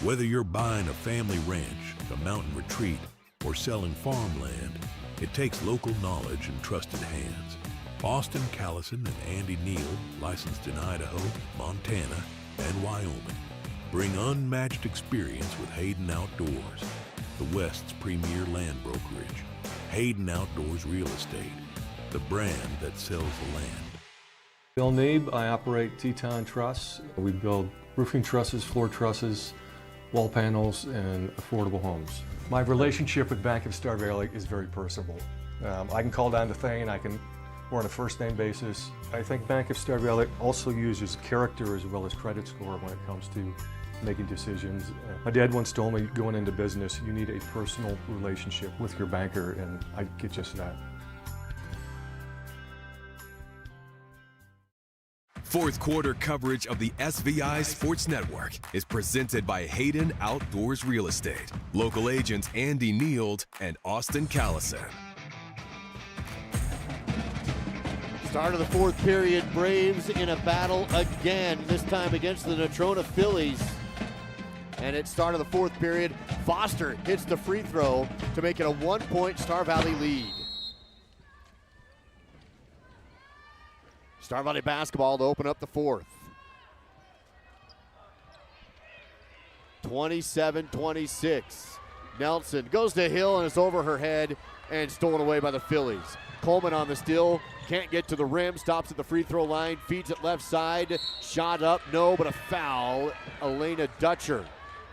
Whether you're buying a family ranch, a mountain retreat, or selling farmland, it takes local knowledge and trusted hands. Austin Callison and Andy Neal, licensed in Idaho, Montana, and Wyoming, bring unmatched experience with Hayden Outdoors. the West's premier land brokerage, Hayden Outdoors Real Estate, the brand that sells the land. Bill Neeb, I operate Teton Truss. We build roofing trusses, floor trusses, wall panels, and affordable homes. My relationship with Bank of Star Valley is very personable. I can call down to Thane, we're on a first name basis. I think Bank of Star Valley also uses character as well as credit score when it comes to making decisions. My dad once told me, going into business, you need a personal relationship with your banker, and I get just that. Fourth quarter coverage of the SVI Sports Network is presented by Hayden Outdoors Real Estate. Local agents Andy Neild and Austin Callison. Start of the fourth period, Braves in a battle again, this time against the Natrona Phillies. And at start of the fourth period, Foster hits the free throw to make it a 1-point Star Valley lead. Star Valley basketball to open up the fourth. 27-26. Nelson goes to Hill and it's over her head and stolen away by the Phillies. Coleman on the steal, can't get to the rim, stops at the free throw line, feeds it left side, shot up, no, but a foul. Elena Dutcher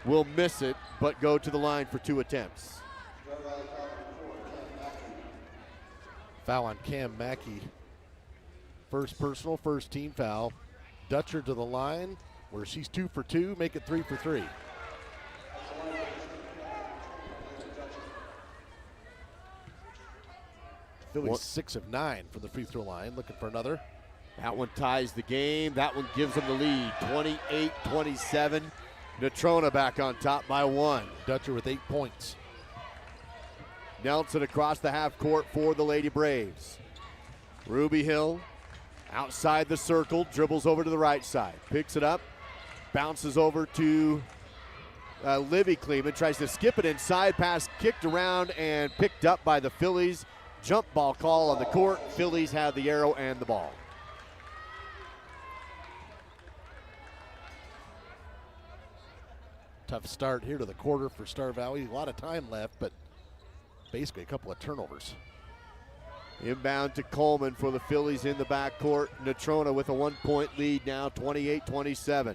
will miss it, but go to the line for 2 attempts. Foul on Cam Mackey. First personal, first team foul. Dutcher to the line, where she's 2 for 2, make it 3 for 3. Phillies 6 of 9 from the free throw line, looking for another. That one ties the game. That one gives them the lead, 28-27. Natrona back on top by 1. Dutcher with 8 points. Nelson across the half court for the Lady Braves. Ruby Hill outside the circle, dribbles over to the right side, picks it up, bounces over to Libby Kleeman, tries to skip it inside, pass kicked around and picked up by the Phillies. Jump ball call on the court. Phillies have the arrow and the ball. Tough start here to the quarter for Star Valley. A lot of time left, but basically a couple of turnovers. Inbound to Coleman for the Phillies in the backcourt. Natrona with a 1-point lead now, 28-27.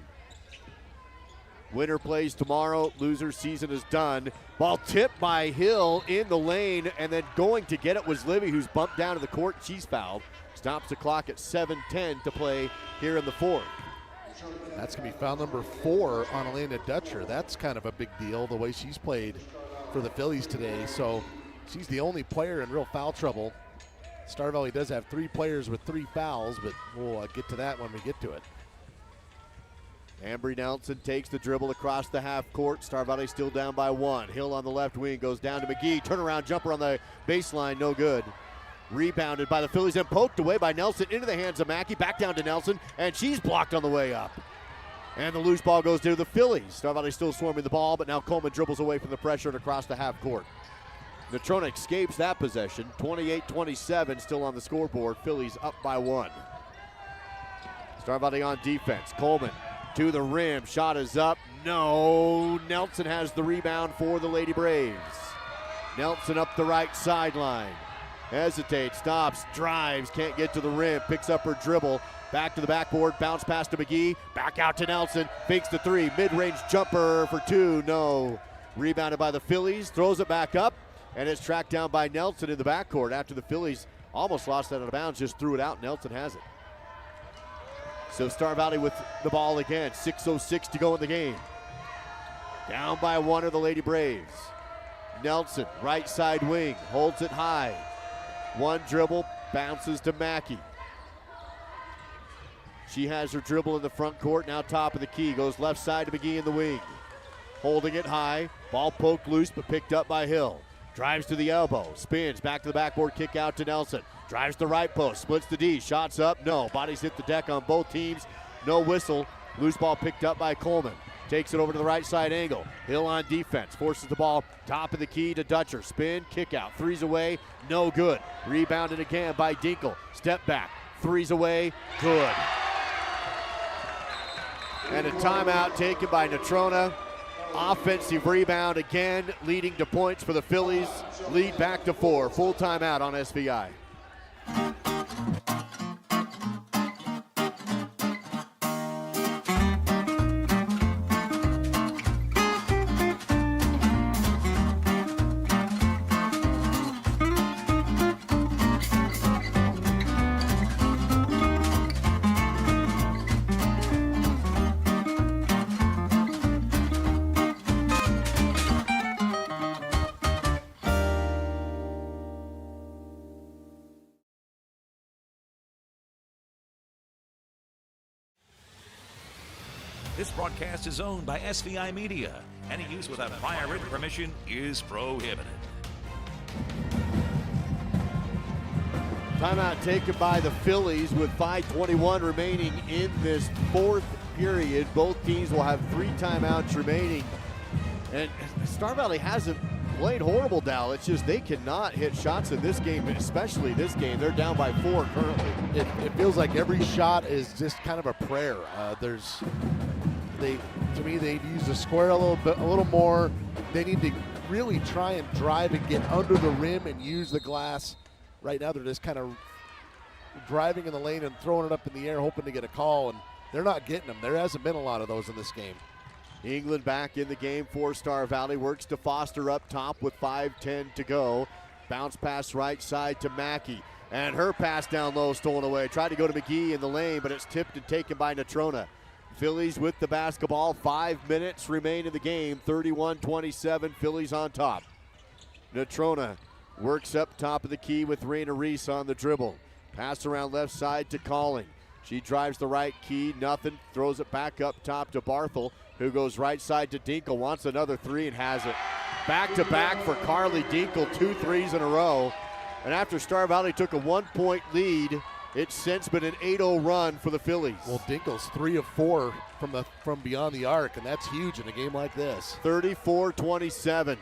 Winner plays tomorrow, loser season is done. Ball tipped by Hill in the lane, and then going to get it was Libby, who's bumped down to the court. She's fouled. Stops the clock at 7:10 to play here in the fourth. That's going to be foul number 4 on Elena Dutcher. That's kind of a big deal, the way she's played for the Phillies today. So she's the only player in real foul trouble. Star Valley does have 3 players with 3 fouls, but we'll get to that when we get to it. Ambry Nelson takes the dribble across the half court. Star Valley still down by 1. Hill on the left wing goes down to McGee. Turnaround jumper on the baseline, no good. Rebounded by the Phillies and poked away by Nelson into the hands of Mackey. Back down to Nelson, and she's blocked on the way up. And the loose ball goes to the Phillies. Star Valley still swarming the ball, but now Coleman dribbles away from the pressure and across the half court. Natrona escapes that possession. 28-27 still on the scoreboard. Phillies up by 1. Star Valley on defense. Coleman to the rim, shot is up, no. Nelson has the rebound for the Lady Braves. Nelson up the right sideline, hesitates, stops, drives, can't get to the rim, picks up her dribble, back to the backboard, bounce pass to McGee, back out to Nelson, fakes the 3, mid-range jumper for 2, no. Rebounded by the Phillies, throws it back up, and it's tracked down by Nelson in the backcourt after the Phillies almost lost that out of bounds, just threw it out. Nelson has it. So Star Valley with the ball again. 6:06 to go in the game. Down by 1 are the Lady Braves. Nelson, right side wing, holds it high. 1 dribble, bounces to Mackey. She has her dribble in the front court, now top of the key. Goes left side to McGee in the wing. Holding it high, ball poked loose but picked up by Hill. Drives to the elbow, spins, back to the backboard, kick out to Nelson. Drives the right post, splits the D, shots up, no. Bodies hit the deck on both teams, no whistle. Loose ball picked up by Coleman. Takes it over to the right side angle. Hill on defense, forces the ball, top of the key to Dutcher. Spin, kick out, 3's away, no good. Rebounded again by Dinkle. Step back, 3's away, good. And a timeout taken by Natrona. Offensive rebound again, leading to points for the Phillies. Lead back to 4. Full timeout on SVI. This broadcast is owned by SVI Media. Any use without prior written permission is prohibited. Timeout taken by the Phillies with 5:21 remaining in this fourth period. Both teams will have 3 timeouts remaining. And Star Valley hasn't played horrible, Dal. It's just they cannot hit shots in this game, especially this game. They're down by 4 currently. It feels like every shot is just kind of a prayer. To me, they've used the square a little more. They need to really try and drive and get under the rim and use the glass. Right now, they're just kind of driving in the lane and throwing it up in the air, hoping to get a call, and they're not getting them. There hasn't been a lot of those in this game. England back in the game for Star Valley. Works to Foster up top with 5:10 to go. Bounce pass right side to Mackey. And her pass down low stolen away. Tried to go to McGee in the lane, but it's tipped and taken by Natrona. Phillies with the basketball. 5 minutes remain in the game. 31-27, Phillies on top. Natrona works up top of the key with Raina Reese on the dribble. Pass around left side to Calling. She drives the right key, nothing. Throws it back up top to Barthel, who goes right side to Dinkle. Wants another 3 and has it. Back to back for Carly Dinkle, 2 threes in a row. And after Star Valley took a 1-point lead, it's since been an 8-0 run for the Phillies. Well, Dinkle's 3 of 4 from beyond the arc, and that's huge in a game like this. 34-27.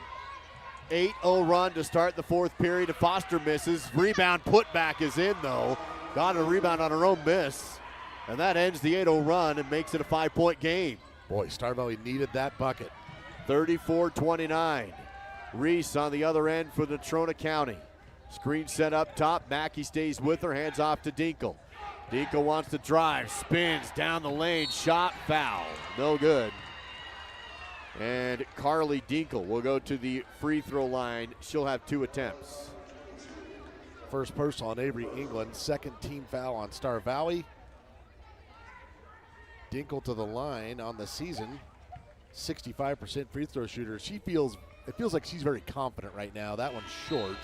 8-0 run to start the fourth period. Foster misses. Rebound putback is in, though. Got a rebound on her own miss. And that ends the 8-0 run and makes it a 5-point game. Boy, Star Valley needed that bucket. 34-29. Reese on the other end for Natrona County. Screen set up top. Mackey stays with her. Hands off to Dinkle. Dinkle wants to drive. Spins down the lane. Shot, foul. No good. And Carly Dinkle will go to the free throw line. She'll have 2 attempts. First personal on Avery England. Second team foul on Star Valley. Dinkle to the line on the season. 65% free throw shooter. It feels like she's very confident right now. That one's short.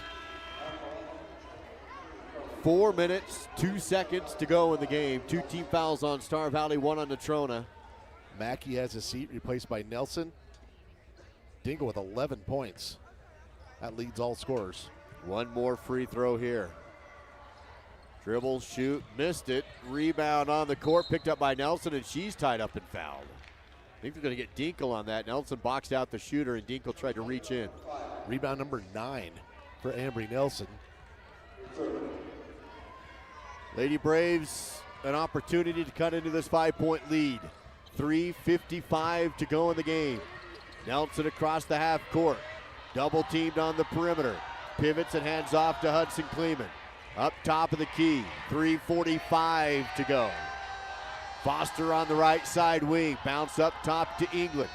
4 minutes, 2 seconds to go in the game. 2 team fouls on Star Valley, 1 on Natrona. Mackey has a seat, replaced by Nelson. Dinkle with 11 points. That leads all scorers. 1 more free throw here. Dribble, shoot, missed it. Rebound on the court, picked up by Nelson, and she's tied up and fouled. I think they're going to get Dinkle on that. Nelson boxed out the shooter, and Dinkle tried to reach in. Rebound number 9 for Ambry Nelson. Lady Braves, an opportunity to cut into this 5-point lead. 3:55 to go in the game. Nelson across the half court. Double teamed on the perimeter. Pivots and hands off to Hudson Kleeman. Up top of the key. 3:45 to go. Foster on the right side wing. Bounce up top to England.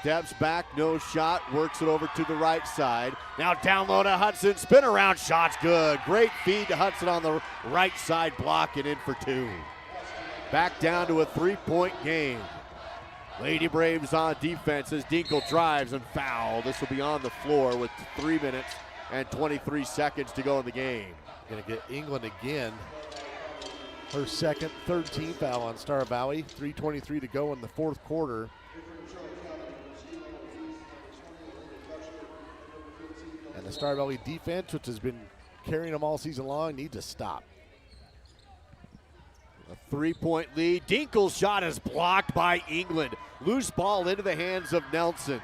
Steps back, no shot, works it over to the right side. Now down low to Hudson, spin around, shot's good. Great feed to Hudson on the right side, block and in for 2. Back down to a 3-point game. Lady Braves on defense as Dinkle drives and foul. This will be on the floor with 3 minutes and 23 seconds to go in the game. Gonna get England again. Her third team foul on Star Valley. 3:23 to go in the fourth quarter. And the Star Valley defense, which has been carrying them all season long, needs to stop. A 3-point lead. Dinkle's shot is blocked by England. Loose ball into the hands of Nelson.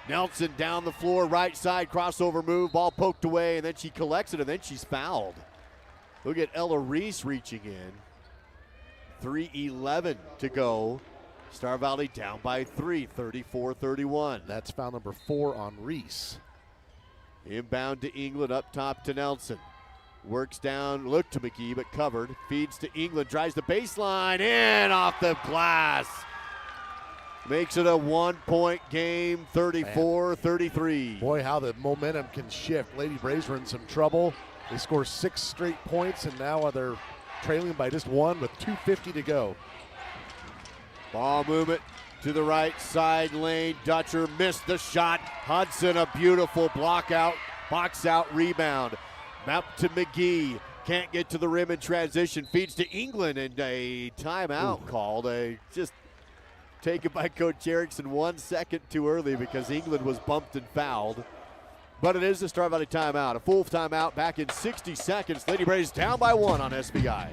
Nelson down the floor, right side, crossover move, ball poked away, and then she collects it, and then she's fouled. Look at Ella Reese reaching in. 3:11 to go Star Valley down by 3, 34-31. That's foul number 4 on Reese. Inbound to England, up top to Nelson. Works down, look to McGee, but covered. Feeds to England, drives the baseline, in off the glass. Makes it a 1-point game, 34-33. Boy, how the momentum can shift. Lady Braves were in some trouble. They score 6 straight points, and now they're trailing by just 1 with 2:50 to go. Ball movement to the right side lane. Dutcher missed the shot. Hudson, a beautiful block out, box out rebound. Up to McGee. Can't get to the rim in transition. Feeds to England, and a timeout called. Just taken by Coach Erickson 1 second too early because England was bumped and fouled. But it is the Star Valley timeout. A full timeout back in 60 seconds. Lady Braves down by 1 on SBI.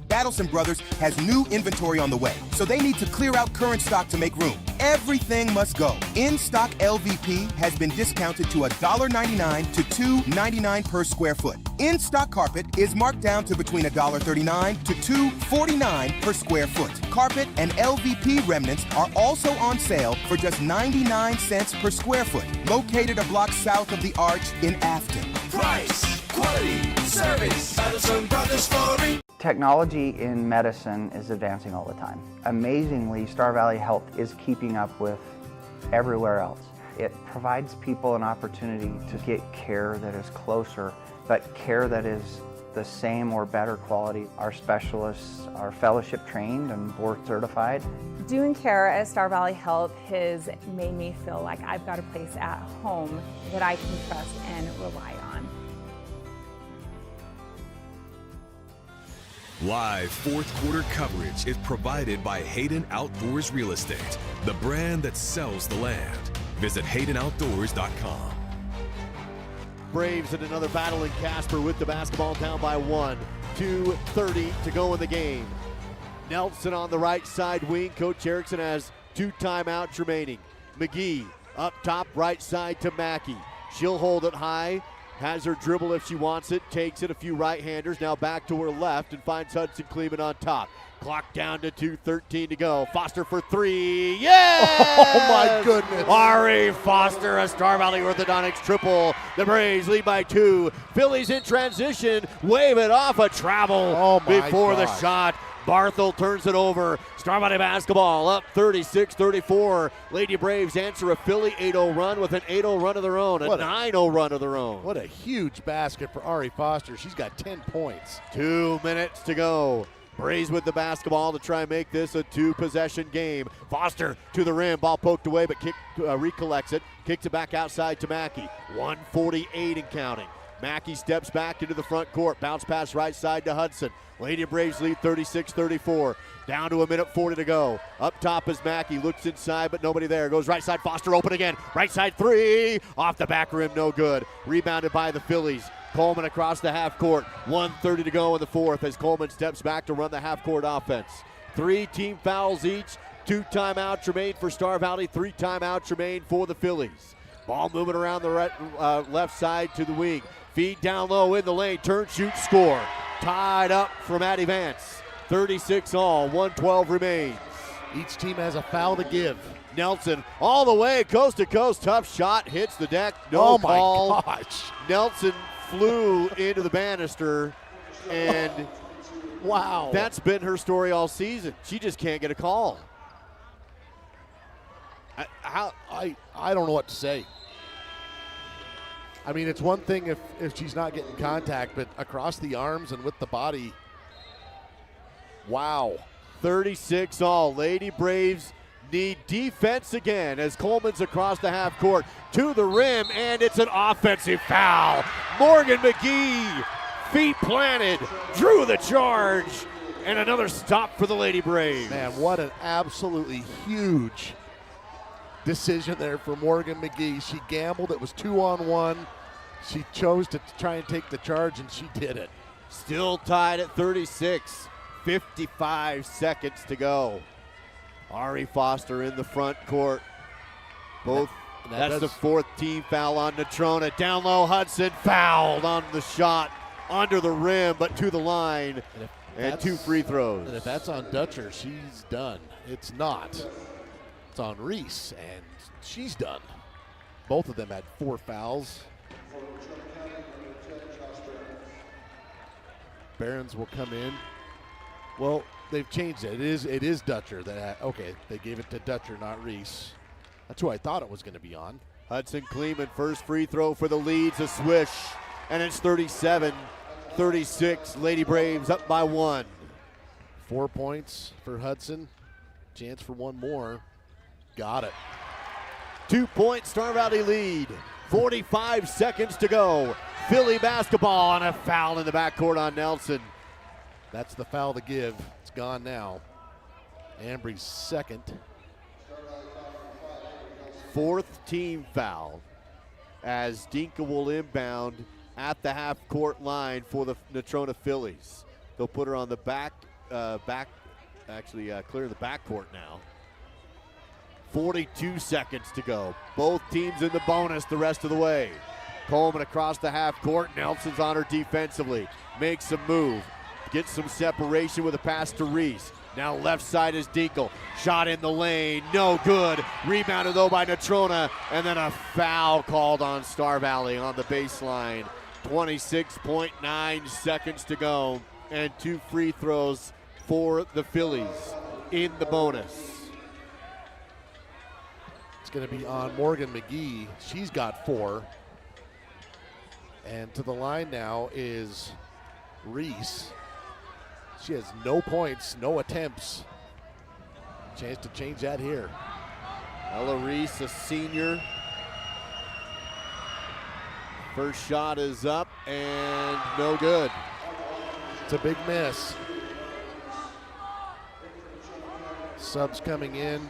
Battleson Brothers has new inventory on the way, so they need to clear out current stock to make room. Everything must go. In-stock LVP has been discounted to $1.99 to $2.99 per square foot. In-stock carpet is marked down to between $1.39 to $2.49 per square foot. Carpet and LVP remnants are also on sale for just 99 cents per square foot, located a block south of the Arch in Afton. Price, quality, service, Battleson Brothers Flooring. Technology in medicine is advancing all the time. Amazingly, Star Valley Health is keeping up with everywhere else. It provides people an opportunity to get care that is closer, but care that is the same or better quality. Our specialists are fellowship trained and board certified. Doing care at Star Valley Health has made me feel like I've got a place at home that I can trust and rely on. Live fourth quarter coverage is provided by Hayden Outdoors Real Estate, the brand that sells the land. Visit HaydenOutdoors.com. Braves in another battle in Casper with the basketball down by 1. 2:30 to go in the game. Nelson on the right side wing. Coach Erickson has 2 timeouts remaining. McGee up top right side to Mackey. She'll hold it high. Has her dribble if she wants it. Takes it, a few right-handers. Now back to her left and finds Hudson Kleeman on top. Clock down to 2:13 to go. Foster for 3. Yes! Oh, my goodness. Ari Foster, a Star Valley Orthodontics triple. The Braves lead by 2. Phillies in transition. Wave it off a travel before the shot. Barthel turns it over. Star Valley basketball up 36-34. Lady Braves answer a Philly 8-0 run with an 8-0 run of their own, a 9-0 run of their own. What a huge basket for Ari Foster. She's got 10 points. 2 minutes to go. Braves with the basketball to try and make this a 2-possession game. Foster to the rim, ball poked away, but recollects it. Kicks it back outside to Mackey. 1:48 and counting. Mackey steps back into the front court. Bounce pass right side to Hudson. Lady Braves lead 36-34. Down to 1:40 to go. Up top is Mackey. Looks inside, but nobody there. Goes right side. Foster open again. Right side 3. Off the back rim, no good. Rebounded by the Phillies. Coleman across the half court. 1:30 to go in the fourth as Coleman steps back to run the half court offense. 3 team fouls each. 2 timeouts remain for Star Valley. 3 timeouts remain for the Phillies. Ball moving around the left side to the wing. Feed down low in the lane. Turn, shoot, score. Tied up from Addie Vance. 36 all. 1:12 remains. Each team has a foul to give. Nelson all the way coast to coast. Tough shot. Hits the deck. No call. Oh, my gosh. Nelson flew into the banister, and wow, that's been her story all season. She just can't get a call. I don't know what to say. I mean, it's one thing if she's not getting contact, but across the arms and with the body, wow. 36 all. Lady Braves need defense again as Coleman's across the half court to the rim, and it's an offensive foul. Morgan McGee, feet planted, drew the charge, and another stop for the Lady Braves. Man, what an absolutely huge decision there for Morgan McGee. She gambled. It was 2-on-1. She chose to try and take the charge, and she did it. Still tied at 36. 55 seconds to go. Ari Foster in the front court. That's the 4th team foul on Natrona. Down low, Hudson fouled on the shot. under the rim, but to the line, and 2 free throws. And if that's on Dutcher, she's done. It's not. It's on Reese, and she's done. Both of them had 4 fouls. Barons will come in. Well, they've changed it. It is Dutcher that okay, they gave it to Dutcher, not Reese. That's who I thought it was going to be on. Hudson Kleeman, first free throw for the Leads, a swish, and it's 37-36. Lady Braves up by 1. 4 points for Hudson. Chance for one more. Got it. 2-point Star Valley lead. 45 seconds to go. Philly basketball and a foul in the backcourt on Nelson. That's the foul to give. It's gone now. Ambry's second. 4th team foul as Dinka will inbound at the half-court line for the Natrona Phillies. They'll put her on the clear the backcourt now. 42 seconds to go. Both teams in the bonus the rest of the way. Coleman across the half court. Nelson's on her defensively. Makes a move. Gets some separation with a pass to Reese. Now left side is Dinkel. Shot in the lane. No good. Rebounded though by Natrona. And then a foul called on Star Valley on the baseline. 26.9 seconds to go. And 2 free throws for the Phillies in the bonus. It's going to be on Morgan McGee. She's got 4. And to the line now is Reese. She has no points, no attempts. Chance to change that here. Ella Reese, a senior. First shot is up and no good. It's a big miss. Subs coming in.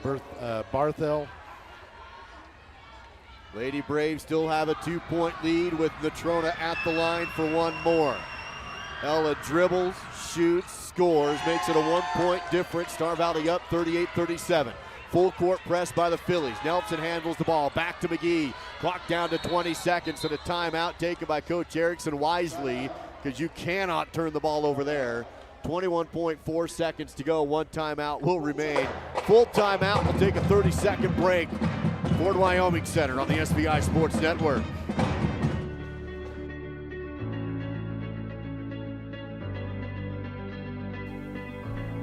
Barthel. Lady Braves still have a 2-point lead with Natrona at the line for one more. Ella dribbles, shoots, scores, makes it a 1-point difference. Star Valley up 38-37. Full court press by the Phillies. Nelson handles the ball. Back to McGee. Clock down to 20 seconds and a timeout taken by Coach Erickson wisely because you cannot turn the ball over there. 21.4 seconds to go. 1 timeout will remain. Full timeout. We'll take a 30-second break. Ford Wyoming Center on the SVI Sports Network.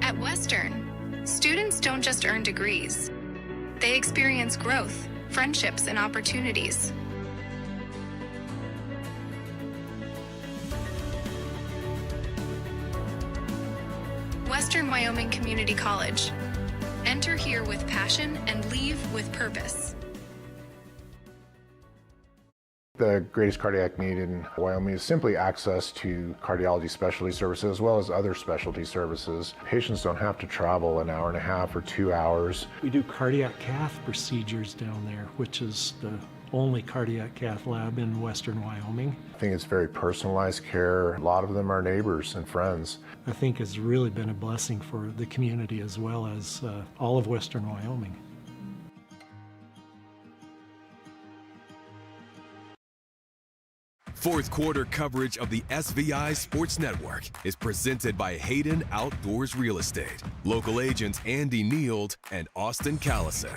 At Western, students don't just earn degrees. They experience growth, friendships, and opportunities. Western Wyoming Community College. Enter here with passion and leave with purpose. The greatest cardiac need in Wyoming is simply access to cardiology specialty services as well as other specialty services. Patients don't have to travel an hour and a half or 2 hours. We do cardiac cath procedures down there, which is the only cardiac cath lab in Western Wyoming. I think it's very personalized care. A lot of them are neighbors and friends. I think it's really been a blessing for the community as well as all of Western Wyoming. Fourth quarter coverage of the SVI Sports Network is presented by Hayden Outdoors Real Estate. Local agents Andy Neild and Austin Callison.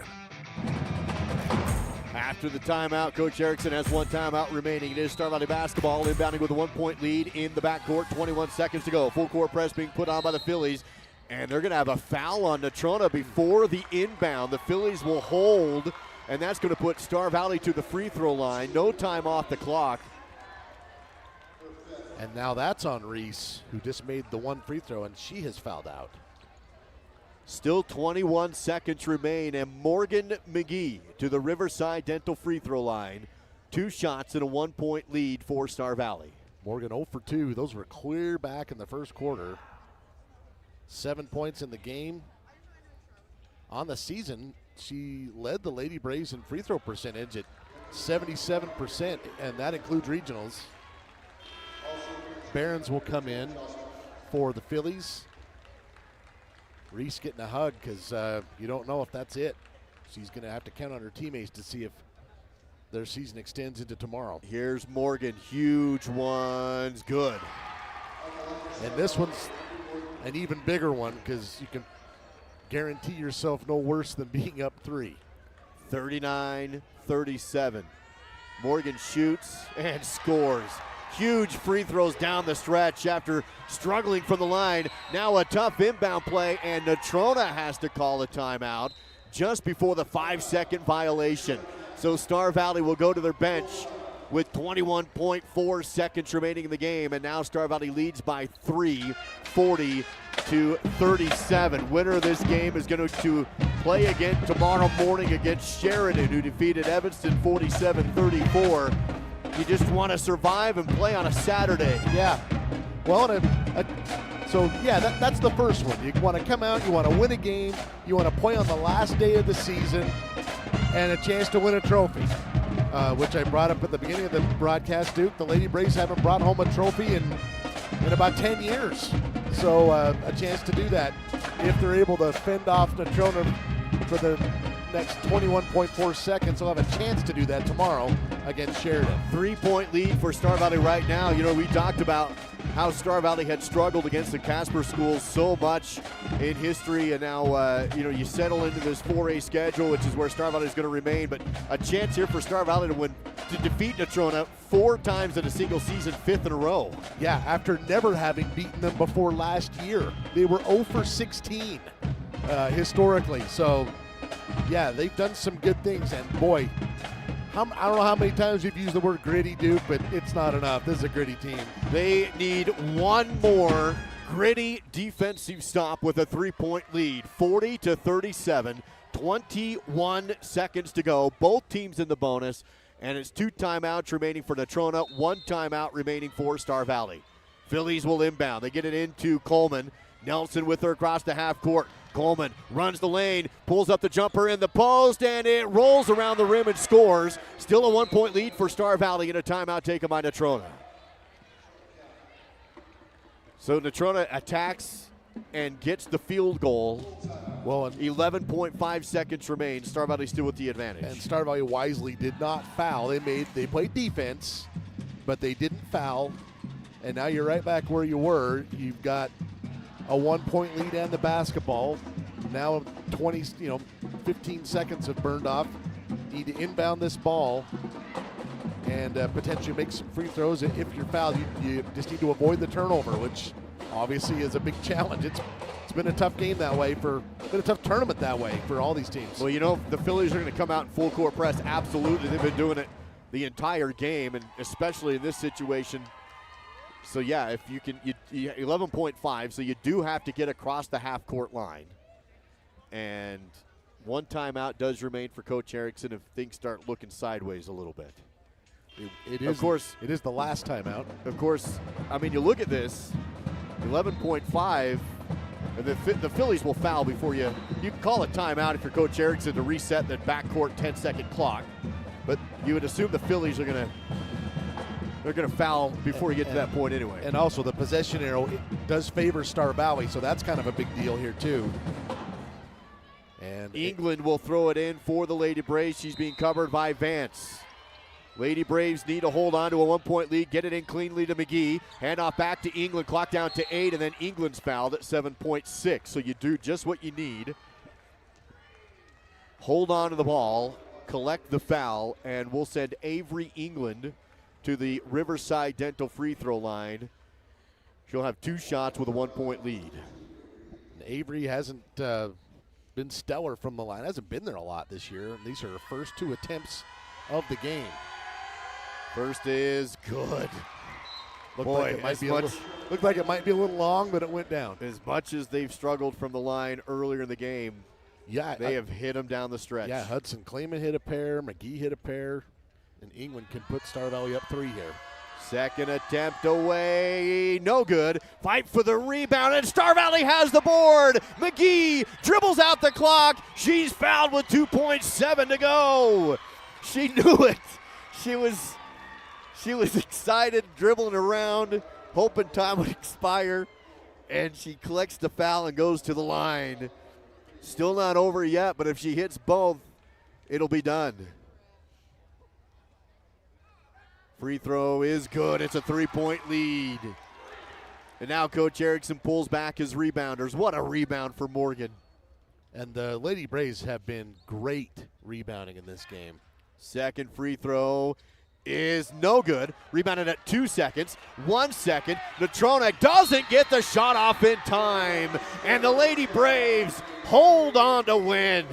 After the timeout, Coach Erickson has 1 timeout remaining. It is Star Valley basketball inbounding with a 1-point lead in the backcourt. 21 seconds to go. Full court press being put on by the Phillies. And they're going to have a foul on Natrona before the inbound. The Phillies will hold, and that's going to put Star Valley to the free throw line. No time off the clock. And now that's on Reese, who just made the 1 free throw, and she has fouled out. Still 21 seconds remain, and Morgan McGee to the Riverside Dental free throw line. 2 shots and a 1-point lead for Star Valley. Morgan 0 for 2. Those were clear back in the first quarter. 7 points in the game. On the season, she led the Lady Braves in free throw percentage at 77%, and that includes regionals. Barons will come in for the Phillies. Reese getting a hug because you don't know if that's it. She's going to have to count on her teammates to see if their season extends into tomorrow. Here's Morgan, huge ones, good. And this one's an even bigger one because you can guarantee yourself no worse than being up 3. 39-37. Morgan shoots and scores. Huge free throws down the stretch after struggling from the line. Now a tough inbound play, and Natrona has to call a timeout just before the 5-second violation. So Star Valley will go to their bench with 21.4 seconds remaining in the game, and now Star Valley leads by 3, 40-37. Winner of this game is going to play again tomorrow morning against Sheridan, who defeated Evanston 47-34. You just want to survive and play on a Saturday. Yeah. Well, that's the first one. You want to come out, you want to win a game, you want to play on the last day of the season, and a chance to win a trophy, which I brought up at the beginning of the broadcast, Duke. The Lady Braves haven't brought home a trophy in about 10 years. So a chance to do that if they're able to fend off Natrona for the next 21.4 seconds. They'll have a chance to do that tomorrow against Sheridan. 3-point lead for Star Valley right now. You know, we talked about how Star Valley had struggled against the Casper schools so much in history, and now you settle into this 4A schedule, which is where Star Valley is going to remain. But a chance here for Star Valley to defeat Natrona 4 times in a single season, 5th in a row. Yeah, after never having beaten them before last year. They were 0 for 16 historically. So, yeah, they've done some good things. And, boy, I don't know how many times we've used the word gritty, Duke, but it's not enough. This is a gritty team. They need one more gritty defensive stop with a 3-point lead. 40-37, 21 seconds to go. Both teams in the bonus, and it's 2 timeouts remaining for Natrona, 1 timeout remaining for Star Valley. Phillies will inbound. They get it into Coleman. Nelson with her across the half court. Coleman runs the lane, pulls up the jumper in the post, and it rolls around the rim and scores. Still a 1-point lead for Star Valley, and a timeout taken by Natrona. So Natrona attacks and gets the field goal. Well, 11.5 seconds remain. Star Valley still with the advantage. And Star Valley wisely did not foul. They played defense, but they didn't foul. And now you're right back where you were. You've got a 1-point lead and the basketball. Now 15 seconds have burned off. Need to inbound this ball and potentially make some free throws. If you're fouled, you just need to avoid the turnover, which obviously is a big challenge. It's been a tough game that way been a tough tournament that way for all these teams. Well, the Phillies are going to come out in full court press. Absolutely. They've been doing it the entire game, and especially in this situation. So, yeah, if you can, 11.5, so you do have to get across the half-court line. And 1 timeout does remain for Coach Erickson if things start looking sideways a little bit. It is the last timeout. Of course, I mean, you look at this, 11.5, and the Phillies will foul before you can call a timeout if you're Coach Erickson to reset the backcourt 10-second clock. But you would assume the Phillies are going to foul before you get to that point anyway. And also the possession arrow does favor Star Valley, so that's kind of a big deal here too. And England will throw it in for the Lady Braves. She's being covered by Vance. Lady Braves need to hold on to a 1-point lead, get it in cleanly to McGee. Hand off back to England, clock down to 8, and then England's fouled at 7.6. So you do just what you need. Hold on to the ball, collect the foul, and we'll send Avery England to the Riverside Dental free throw line. She'll have 2 shots with a 1-point lead. Avery hasn't been stellar from the line. Hasn't been there a lot this year. These are her first 2 attempts of the game. First is good. Looked like it might be a little long, but it went down. As much as they've struggled from the line earlier in the game, they have hit them down the stretch. Yeah, Hudson Clayman hit a pair, McGee hit a pair. And England can put Star Valley up 3 here. Second attempt away, no good. Fight for the rebound, and Star Valley has the board. McGee dribbles out the clock. She's fouled with 2.7 to go. She knew it. She was excited, dribbling around, hoping time would expire, and she collects the foul and goes to the line. Still not over yet, but if she hits both, it'll be done. Free throw is good. It's a 3-point lead. And now Coach Erickson pulls back his rebounders. What a rebound for Morgan. And the Lady Braves have been great rebounding in this game. Second free throw is no good. Rebounded at 2 seconds. 1 second. Natrona doesn't get the shot off in time. And the Lady Braves hold on to win.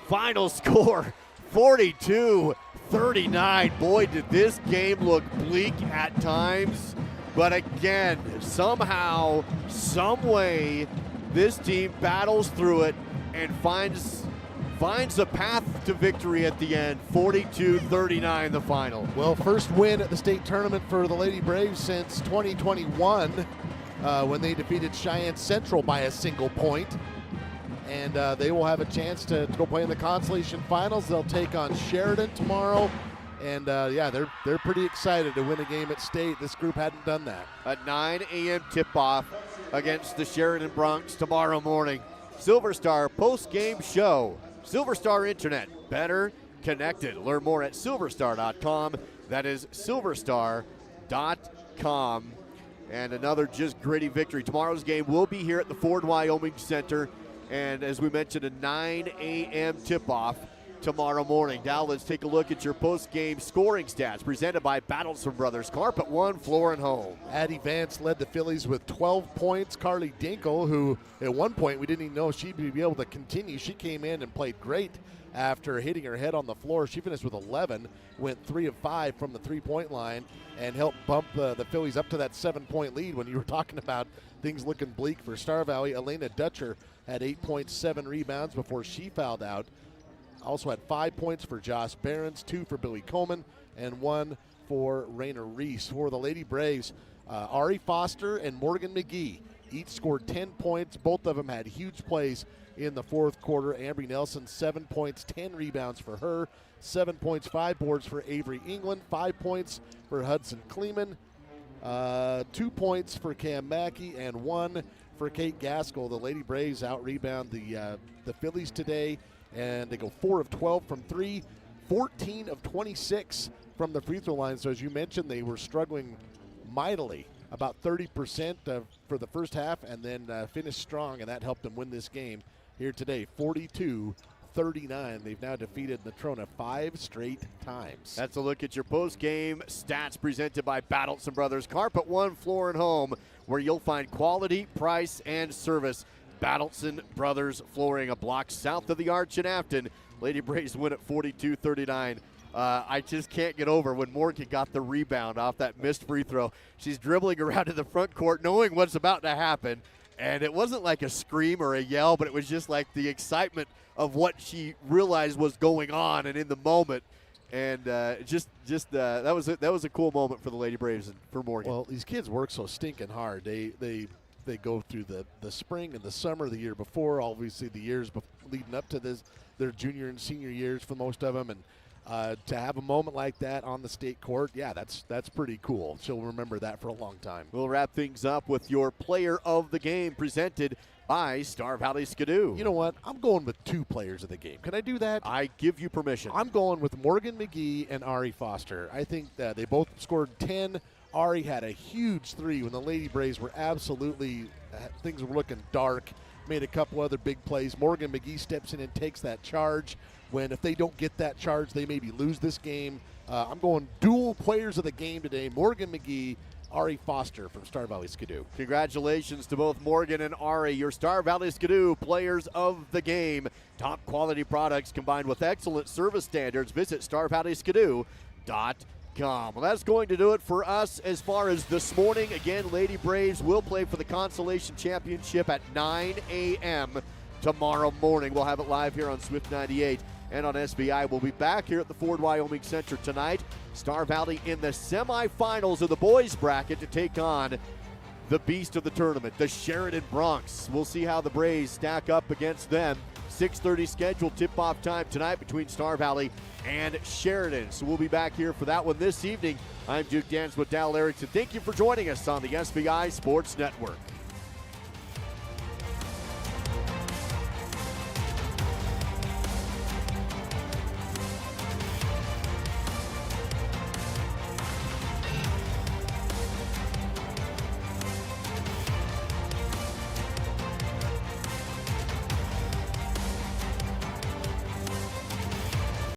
Final score, 42-39. Boy, did this game look bleak at times. But again, somehow, some way, this team battles through it and finds a path to victory at the end. 42-39 the final. Well, first win at the state tournament for the Lady Braves since 2021 when they defeated Cheyenne Central by a single point. And they will have a chance to go play in the Consolation Finals. They'll take on Sheridan tomorrow. And yeah, they're pretty excited to win a game at state. This group hadn't done that. A 9 a.m. tip-off against the Sheridan Bronx tomorrow morning. Silver Star post-game show. Silver Star Internet, better connected. Learn more at silverstar.com. That is silverstar.com. And another just gritty victory. Tomorrow's game will be here at the Ford Wyoming Center. And as we mentioned, a 9 a.m. tip-off tomorrow morning. Now let's take a look at your post-game scoring stats presented by Battlesome Brothers. Carpet One, Floor and Home. Addie Vance led the Phillies with 12 points. Carly Dinkle, who at one point we didn't even know she'd be able to continue. She came in and played great after hitting her head on the floor. She finished with 11, went 3 of 5 from the three-point line, and helped bump the Phillies up to that 7-point lead. When you were talking about things looking bleak for Star Valley, Elena Dutcher had 8 points, 7 rebounds before she fouled out. Also had 5 points for Josh Behrens, 2 for Billy Coleman, and 1 for Rainer Reese. For the Lady Braves, Ari Foster and Morgan McGee each scored 10 points. Both of them had huge plays in the fourth quarter. Ambry Nelson, 7 points, 10 rebounds for her, 7 points, 5 boards for Avery England, 5 points for Hudson Kleeman, 2 points for Cam Mackey, and 1 for Kate Gaskell. The Lady Braves out-rebound the Phillies today, and they go 4 of 12 from 3, 14 of 26 from the free throw line. So as you mentioned, they were struggling mightily, about 30% for the first half, and then finished strong, and that helped them win this game here today, 42-39. They've now defeated Natrona 5 straight times. That's a look at your post-game stats presented by Battlesome Brothers. Carpet One, Floor and Home, where you'll find quality, price, and service. Battleson Brothers Flooring, a block south of the Arch in Afton. Lady Braves win at 42-39. I just can't get over when Morgan got the rebound off that missed free throw. She's dribbling around in the front court knowing what's about to happen, and it wasn't like a scream or a yell, but it was just like the excitement of what she realized was going on and in the moment. And that was a cool moment for the Lady Braves and for Morgan. Well, these kids work so stinking hard. They go through the spring and the summer the year before, obviously the years leading up to this, their junior and senior years for most of them, and to have a moment like that on the state court, yeah, that's pretty cool. She'll remember that for a long time. We'll wrap things up with your player of the game presented by Star Valley Skidoo. You know what? I'm going with 2 players of the game. Can I do that? I give you permission. I'm going with Morgan McGee and Ari Foster. I think that they both scored 10. Ari had a huge 3 when the Lady Braves were absolutely, things were looking dark, made a couple other big plays. Morgan McGee steps in and takes that charge when if they don't get that charge, they maybe lose this game. I'm going dual players of the game today, Morgan McGee, Ari Foster from Star Valley Skidoo. Congratulations to both Morgan and Ari, your Star Valley Skidoo players of the game. Top quality products combined with excellent service standards. Visit starvalleyskidoo.com. Well, that's going to do it for us as far as this morning. Again, Lady Braves will play for the Consolation Championship at 9 a.m. tomorrow morning. We'll have it live here on Swift 98 and on SBI. We'll be back here at the Ford Wyoming Center tonight. Star Valley in the semifinals of the boys bracket to take on the beast of the tournament, the Sheridan Bronx. We'll see how the Braves stack up against them. 6:30 scheduled tip-off time tonight between Star Valley and Sheridan. So we'll be back here for that one this evening. I'm Duke Dans with Dal Erickson. Thank you for joining us on the SBI Sports Network.